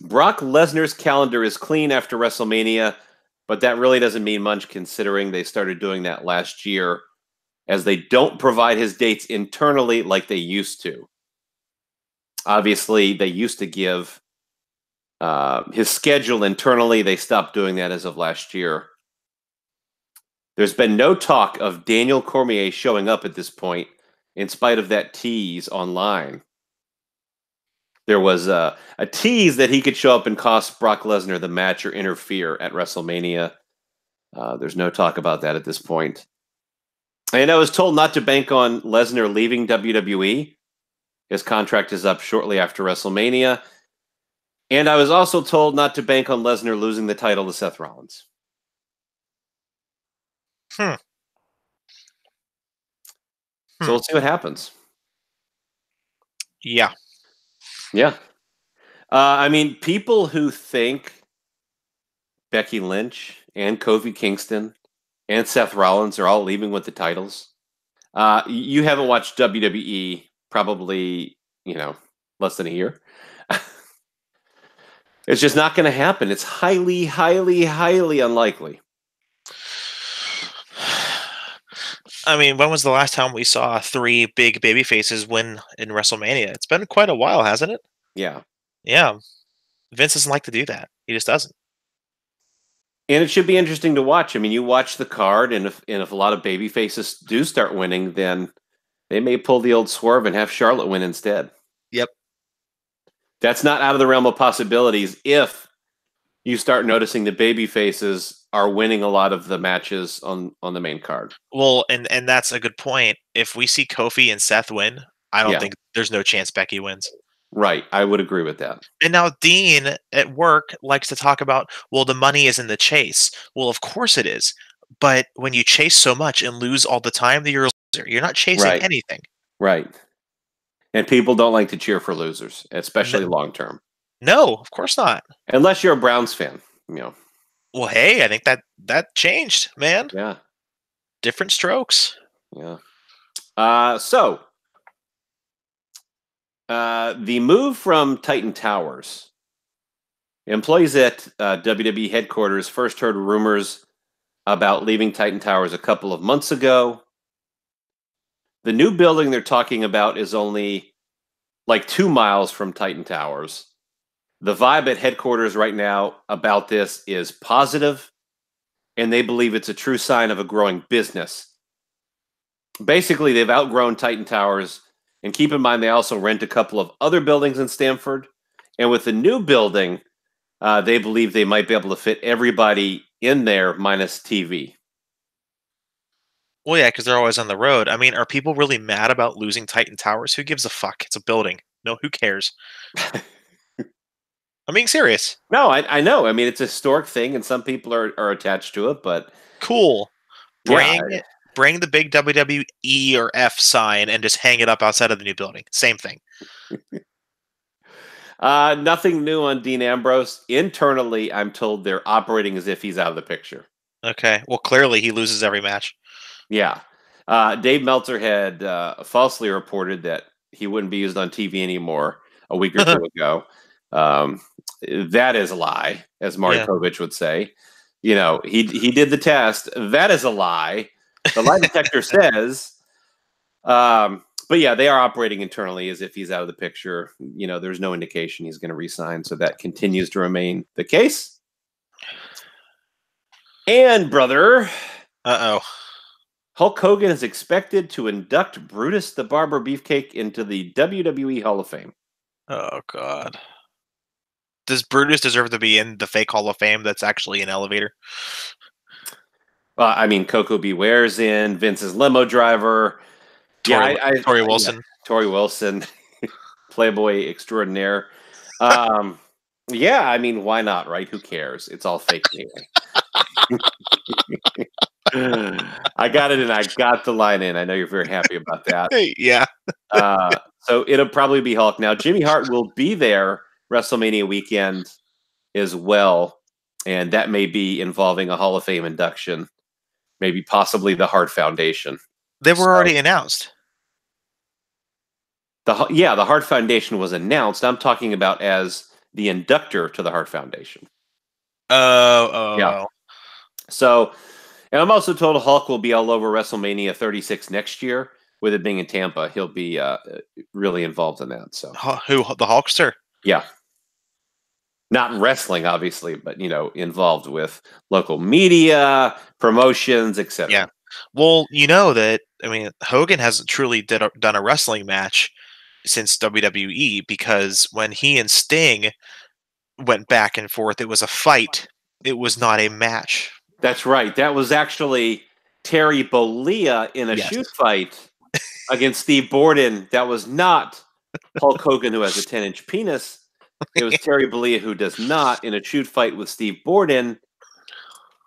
Brock Lesnar's calendar is clean after WrestleMania, but that really doesn't mean much considering they started doing that last year, as they don't provide his dates internally like they used to. Obviously, they used to give his schedule internally. They stopped doing that as of last year. There's been no talk of Daniel Cormier showing up at this point, in spite of that tease online. There was a tease that he could show up and cost Brock Lesnar the match or interfere at WrestleMania. There's no talk about that at this point. And I was told not to bank on Lesnar leaving WWE. His contract is up shortly after WrestleMania. And I was also told not to bank on Lesnar losing the title to Seth Rollins. So we'll see what happens. Yeah. Yeah. I mean, people who think Becky Lynch and Kofi Kingston and Seth Rollins are all leaving with the titles. You haven't watched WWE probably, less than a year. It's just not going to happen. It's highly, highly, highly unlikely. I mean, when was the last time we saw 3 big baby faces win in WrestleMania? It's been quite a while, hasn't it? Yeah. Yeah. Vince doesn't like to do that. He just doesn't. And it should be interesting to watch. I mean, you watch the card, and if a lot of baby faces do start winning, then they may pull the old swerve and have Charlotte win instead. Yep. That's not out of the realm of possibilities if you start noticing the baby faces are winning a lot of the matches on the main card. Well, and that's a good point. If we see Kofi and Seth win, I don't think there's no chance Becky wins. Right. I would agree with that. And now Dean at work likes to talk about, well, the money is in the chase. Well, of course it is. But when you chase so much and lose all the time, then you're a loser. You're not chasing anything. Right. And people don't like to cheer for losers, especially long term. No, of course not. Unless you're a Browns fan, you know. Well, hey, I think that changed, man. Yeah. Different strokes. Yeah. So the move from Titan Towers. Employees at WWE headquarters first heard rumors about leaving Titan Towers a couple of months ago. The new building they're talking about is only like 2 miles from Titan Towers. The vibe at headquarters right now about this is positive, and they believe it's a true sign of a growing business. Basically, they've outgrown Titan Towers, and keep in mind they also rent a couple of other buildings in Stamford. And with the new building, they believe they might be able to fit everybody in there minus TV. Well, yeah, because they're always on the road. I mean, are people really mad about losing Titan Towers? Who gives a fuck? It's a building. No, who cares? I'm being serious. No, I know. I mean, it's a historic thing, and some people are attached to it, but... Cool. Bring the big WWE or F sign and just hang it up outside of the new building. Same thing. Nothing new on Dean Ambrose. Internally, I'm told they're operating as if he's out of the picture. Okay. Well, clearly he loses every match. Yeah. Dave Meltzer had falsely reported that he wouldn't be used on TV anymore a week or two ago. That is a lie, as Marty Povich would say. You know, he did the test. That is a lie. The lie detector says. But yeah, they are operating internally as if he's out of the picture. You know, there's no indication he's going to resign, so that continues to remain the case. And brother, Hulk Hogan is expected to induct Brutus the Barber Beefcake into the WWE Hall of Fame. Oh God. Does Brutus deserve to be in the fake Hall of Fame that's actually an elevator? I mean, Coco Beware's in, Vince's limo driver. Tori Wilson. Yeah, Tori Wilson, Playboy extraordinaire. Yeah, I mean, why not, right? Who cares? It's all fake anyway. I got it, and I got the line in. I know you're very happy about that. Yeah. So it'll probably be Hulk. Now, Jimmy Hart will be there WrestleMania weekend as well, and that may be involving a Hall of Fame induction, maybe possibly the Hart Foundation. They were already announced. The Hart Foundation was announced. I'm talking about as the inductor to the Hart Foundation. Yeah. So, and I'm also told Hulk will be all over WrestleMania 36 next year. With it being in Tampa, he'll be really involved in that. So, who, the Hulkster? Yeah. Not wrestling, obviously, but, you know, involved with local media, promotions, etc. Yeah. Well, you know that, I mean, Hogan hasn't truly done a wrestling match since WWE, because when he and Sting went back and forth, it was a fight. It was not a match. That's right. That was actually Terry Bollea in a shoot fight against Steve Borden. That was not Hulk Hogan, who has a 10-inch penis. It was Terry Bollea, who does not, in a shoot fight with Steve Borden.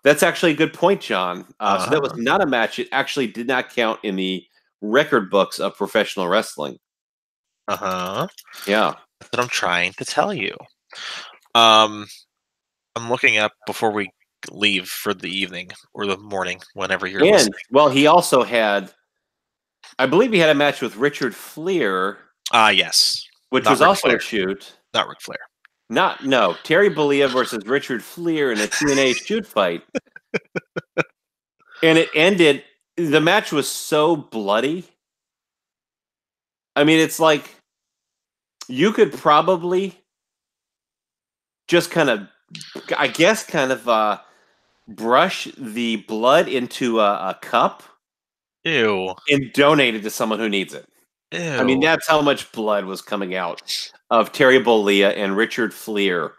That's actually a good point, John. So that was not a match. It actually did not count in the record books of professional wrestling. Yeah. That's what I'm trying to tell you. I'm looking up before we leave for the evening or the morning, whenever you're listening. Well, he also had, I believe he had a match with Richard Fliehr. Yes. Which was also a shoot. Not Ric Flair. No. Terry Bollea versus Richard Fliehr in a TNA shoot fight. And it ended, the match was so bloody. I mean, it's like, you could probably just kind of, I guess, brush the blood into a cup. Ew. And donate it to someone who needs it. Ew. I mean, that's how much blood was coming out of Terry Bollea and Richard Fliehr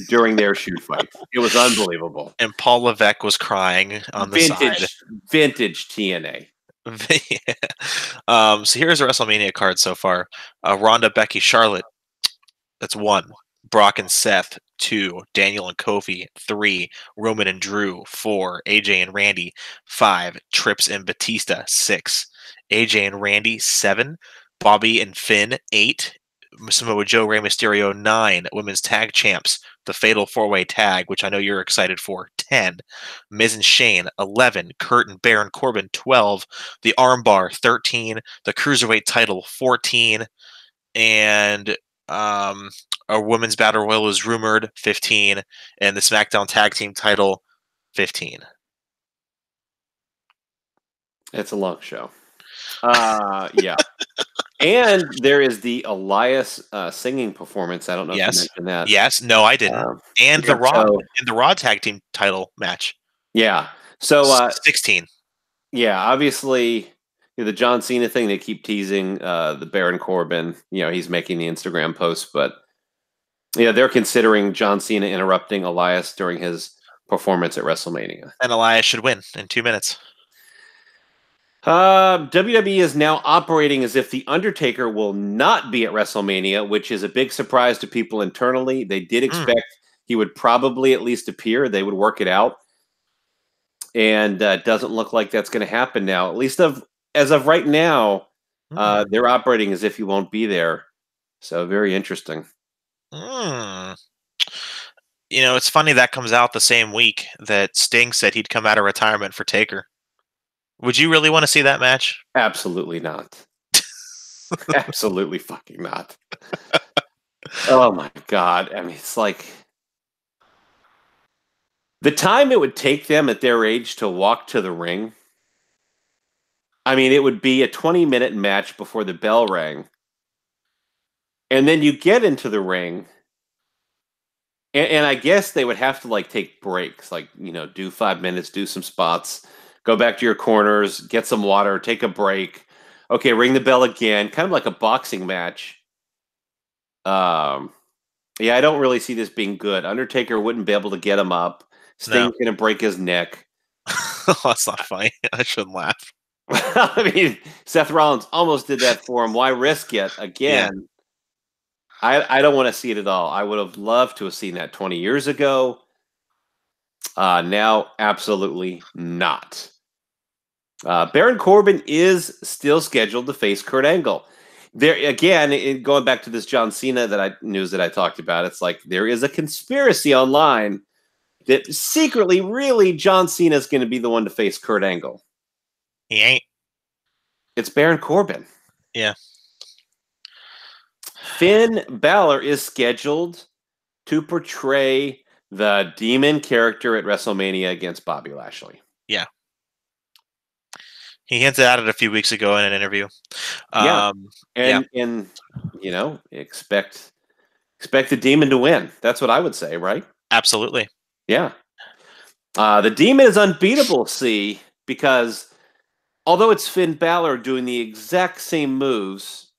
during their shoot fight. It was unbelievable. And Paul Levesque was crying on the side. Vintage TNA. So here's a WrestleMania card so far. Ronda, Becky, Charlotte. That's 1. Brock and Seth, 2. Daniel and Kofi, 3. Roman and Drew, 4. AJ and Randy, 5. Trips and Batista, 6. AJ and Randy, 7. Bobby and Finn, 8. Samoa Joe, Rey Mysterio, 9. Women's Tag Champs, the Fatal 4-Way Tag, which I know you're excited for, 10. Miz and Shane, 11. Kurt and Baron Corbin, 12. The Armbar, 13. The Cruiserweight title, 14. And a Women's Battle Royal is rumored, 15. And the SmackDown Tag Team title, 15. It's a long show. Yeah. And there is the Elias singing performance. I don't know if you mentioned that. Yes. No, I didn't. And the Raw Tag Team title match. Yeah. So 16. Yeah, obviously the John Cena thing, they keep teasing the Baron Corbin. He's making the Instagram post, but they're considering John Cena interrupting Elias during his performance at WrestleMania. And Elias should win in 2 minutes. WWE is now operating as if The Undertaker will not be at WrestleMania, which is a big surprise to people internally. They did expect he would probably at least appear. They would work it out. And it doesn't look like that's going to happen now. At least as of right now, they're operating as if he won't be there. So very interesting. It's funny that comes out the same week that Sting said he'd come out of retirement for Taker. Would you really want to see that match? Absolutely not. Absolutely fucking not. Oh my God. I mean, it's like the time it would take them at their age to walk to the ring. I mean, it would be a 20-minute match before the bell rang. And then you get into the ring. And I guess they would have to take breaks, do 5 minutes, do some spots. Go back to your corners, get some water, take a break. Okay, ring the bell again, kind of like a boxing match. Yeah, I don't really see this being good. Undertaker wouldn't be able to get him up. Sting's going to break his neck. That's not funny. I shouldn't laugh. I mean, Seth Rollins almost did that for him. Why risk it again? Yeah. I don't want to see it at all. I would have loved to have seen that 20 years ago. Now, absolutely not. Baron Corbin is still scheduled to face Kurt Angle. There again, going back to this John Cena news that I talked about, it's like there is a conspiracy online that secretly, really, John Cena is going to be the one to face Kurt Angle. He ain't. It's Baron Corbin. Yeah. Finn Balor is scheduled to portray the Demon character at WrestleMania against Bobby Lashley. Yeah. He hinted at it a few weeks ago in an interview. And expect the Demon to win. That's what I would say, right? Absolutely. Yeah. The Demon is unbeatable, because although it's Finn Balor doing the exact same moves,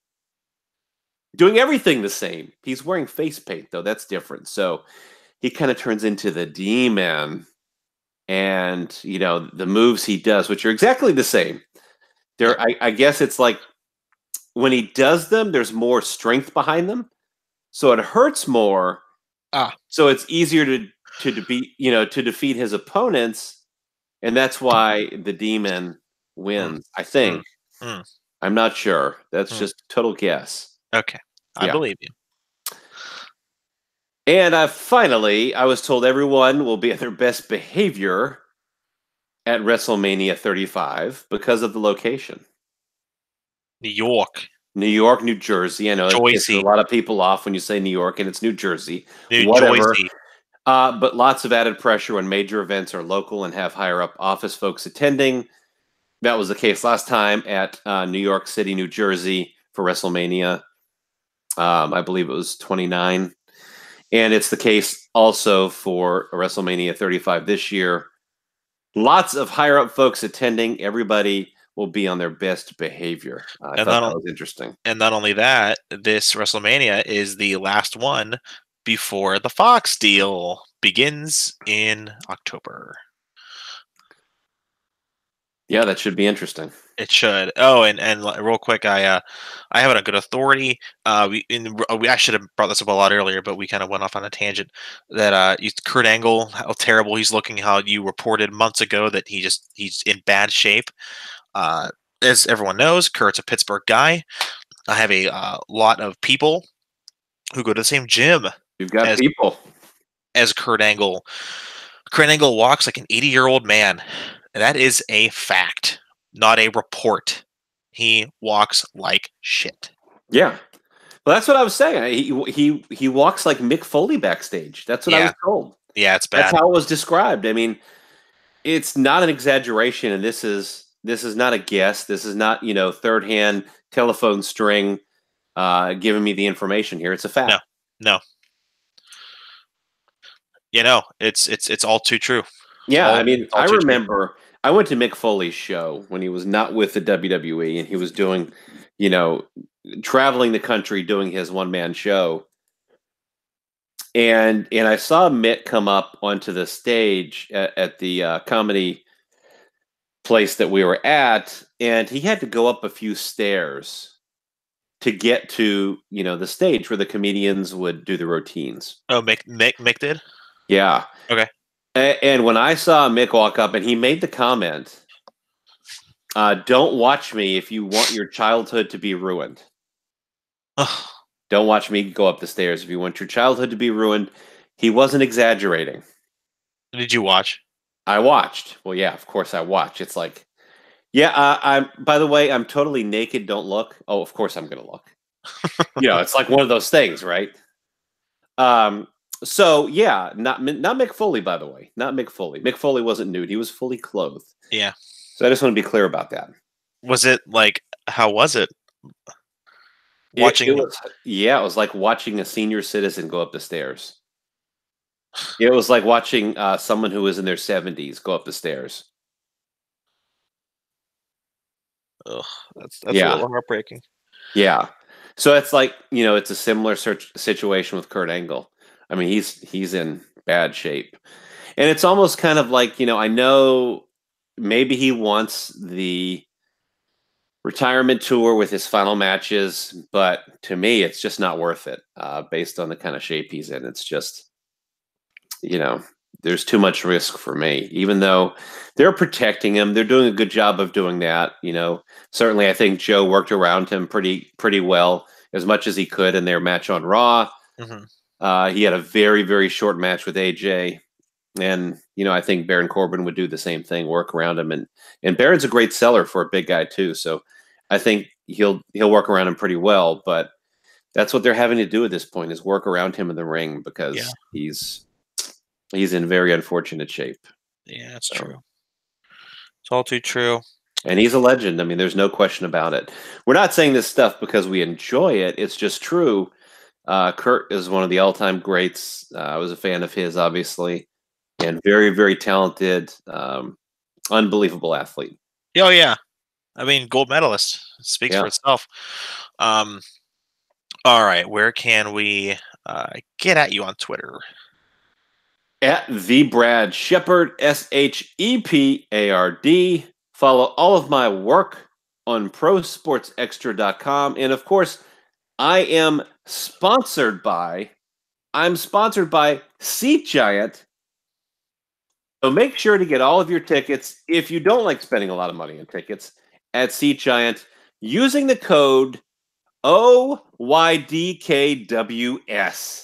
doing everything the same, he's wearing face paint, though. That's different. So he kind of turns into the Demon. And, the moves he does, which are exactly the same. I guess it's like when he does them, there's more strength behind them. So it hurts more. So it's easier to defeat his opponents. And that's why the Demon wins, I think. I'm not sure. That's just a total guess. Okay. I believe you. And finally, I was told everyone will be at their best behavior at WrestleMania 35 because of the location. New York, New Jersey. I know it pisses a lot of people off when you say New York, and it's New Jersey. Whatever. Jersey. But lots of added pressure when major events are local and have higher-up office folks attending. That was the case last time at New York City, New Jersey for WrestleMania. I believe it was 29. And it's the case also for WrestleMania 35 this year. Lots of higher-up folks attending. Everybody will be on their best behavior. I thought that was interesting. And not only that, this WrestleMania is the last one before the Fox deal begins in October. Yeah, that should be interesting. It should. Oh, and real quick, I have it on good authority. I should have brought this up a lot earlier, but we kind of went off on a tangent. That Kurt Angle, how terrible he's looking. How you reported months ago that he's in bad shape. As everyone knows, Kurt's a Pittsburgh guy. I have a lot of people who go to the same gym. You've got people as Kurt Angle. Kurt Angle walks like an 80-year-old man. That is a fact, not a report. He walks like shit. Yeah. Well, that's what I was saying. He walks like Mick Foley backstage. That's what I was told. Yeah, it's bad. That's how it was described. I mean, it's not an exaggeration, and this is not a guess. This is not, third-hand telephone string giving me the information here. It's a fact. No. It's all too true. Yeah, I remember I went to Mick Foley's show when he was not with the WWE, and he was doing, traveling the country doing his one-man show. And I saw Mick come up onto the stage at the comedy place that we were at, and he had to go up a few stairs to get to, the stage where the comedians would do the routines. Oh, Mick did? Yeah. Okay. And when I saw Mick walk up, and he made the comment, don't watch me if you want your childhood to be ruined. Don't watch me go up the stairs if you want your childhood to be ruined. He wasn't exaggerating. Did you watch? I watched. Well, yeah, of course I watched. It's like, yeah, by the way, I'm totally naked. Don't look. Oh, of course I'm going to look. It's like one of those things, right? So yeah, not Mick Foley, by the way, not Mick Foley. Mick Foley wasn't nude; he was fully clothed. Yeah. So I just want to be clear about that. Was it like? How was it? Watching. It was like watching a senior citizen go up the stairs. It was like watching someone who was in their 70s go up the stairs. Ugh, that's a little heartbreaking. Yeah. So it's like, it's a similar situation with Kurt Angle. I mean, he's in bad shape. And it's almost kind of like, I know maybe he wants the retirement tour with his final matches, but to me, it's just not worth it based on the kind of shape he's in. It's just, there's too much risk for me, even though they're protecting him. They're doing a good job of doing that. Certainly I think Joe worked around him pretty well, as much as he could in their match on Raw. Mm-hmm. He had a very, very short match with AJ. And, I think Baron Corbin would do the same thing, work around him. And Baron's a great seller for a big guy too. So I think he'll work around him pretty well. But that's what they're having to do at this point, is work around him in the ring, because he's in very unfortunate shape. Yeah, that's true. It's all too true. And he's a legend. I mean, there's no question about it. We're not saying this stuff because we enjoy it. It's just true. Kurt is one of the all-time greats. I was a fan of his, obviously, and very, very talented, unbelievable athlete. Oh, yeah. I mean, gold medalist. It speaks for itself. All right. Where can we get at you on Twitter? At the Brad Shepard, SHEPARD. Follow all of my work on ProSportsExtra.com. And of course, I'm sponsored by Seat Giant. So make sure to get all of your tickets, if you don't like spending a lot of money on tickets, at Seat Giant using the code OYDKWS.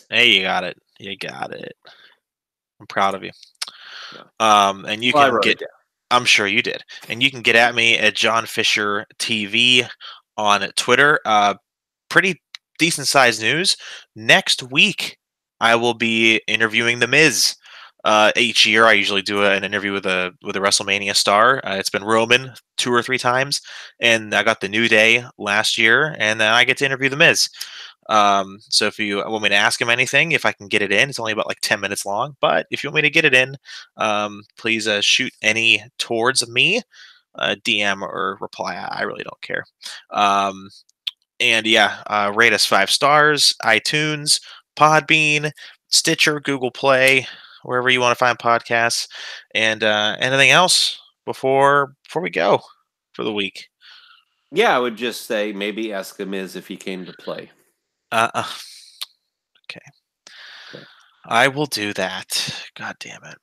Hey, you got it. I'm proud of you. And you can get. I'm sure you did. And you can get at me at John Fisher TV on Twitter. Pretty decent sized news. Next week, I will be interviewing The Miz. Each year, I usually do an interview with a WrestleMania star. It's been Roman 2 or 3 times, and I got the New Day last year, and then I get to interview The Miz. So if you want me to ask him anything, if I can get it in, it's only about like 10 minutes long. But if you want me to get it in, please shoot any towards me, DM or reply. I really don't care. And yeah, rate us 5 stars, iTunes, Podbean, Stitcher, Google Play, wherever you want to find podcasts. And anything else before we go for the week? Yeah, I would just say maybe ask The Miz if he came to play. Okay. I will do that. God damn it.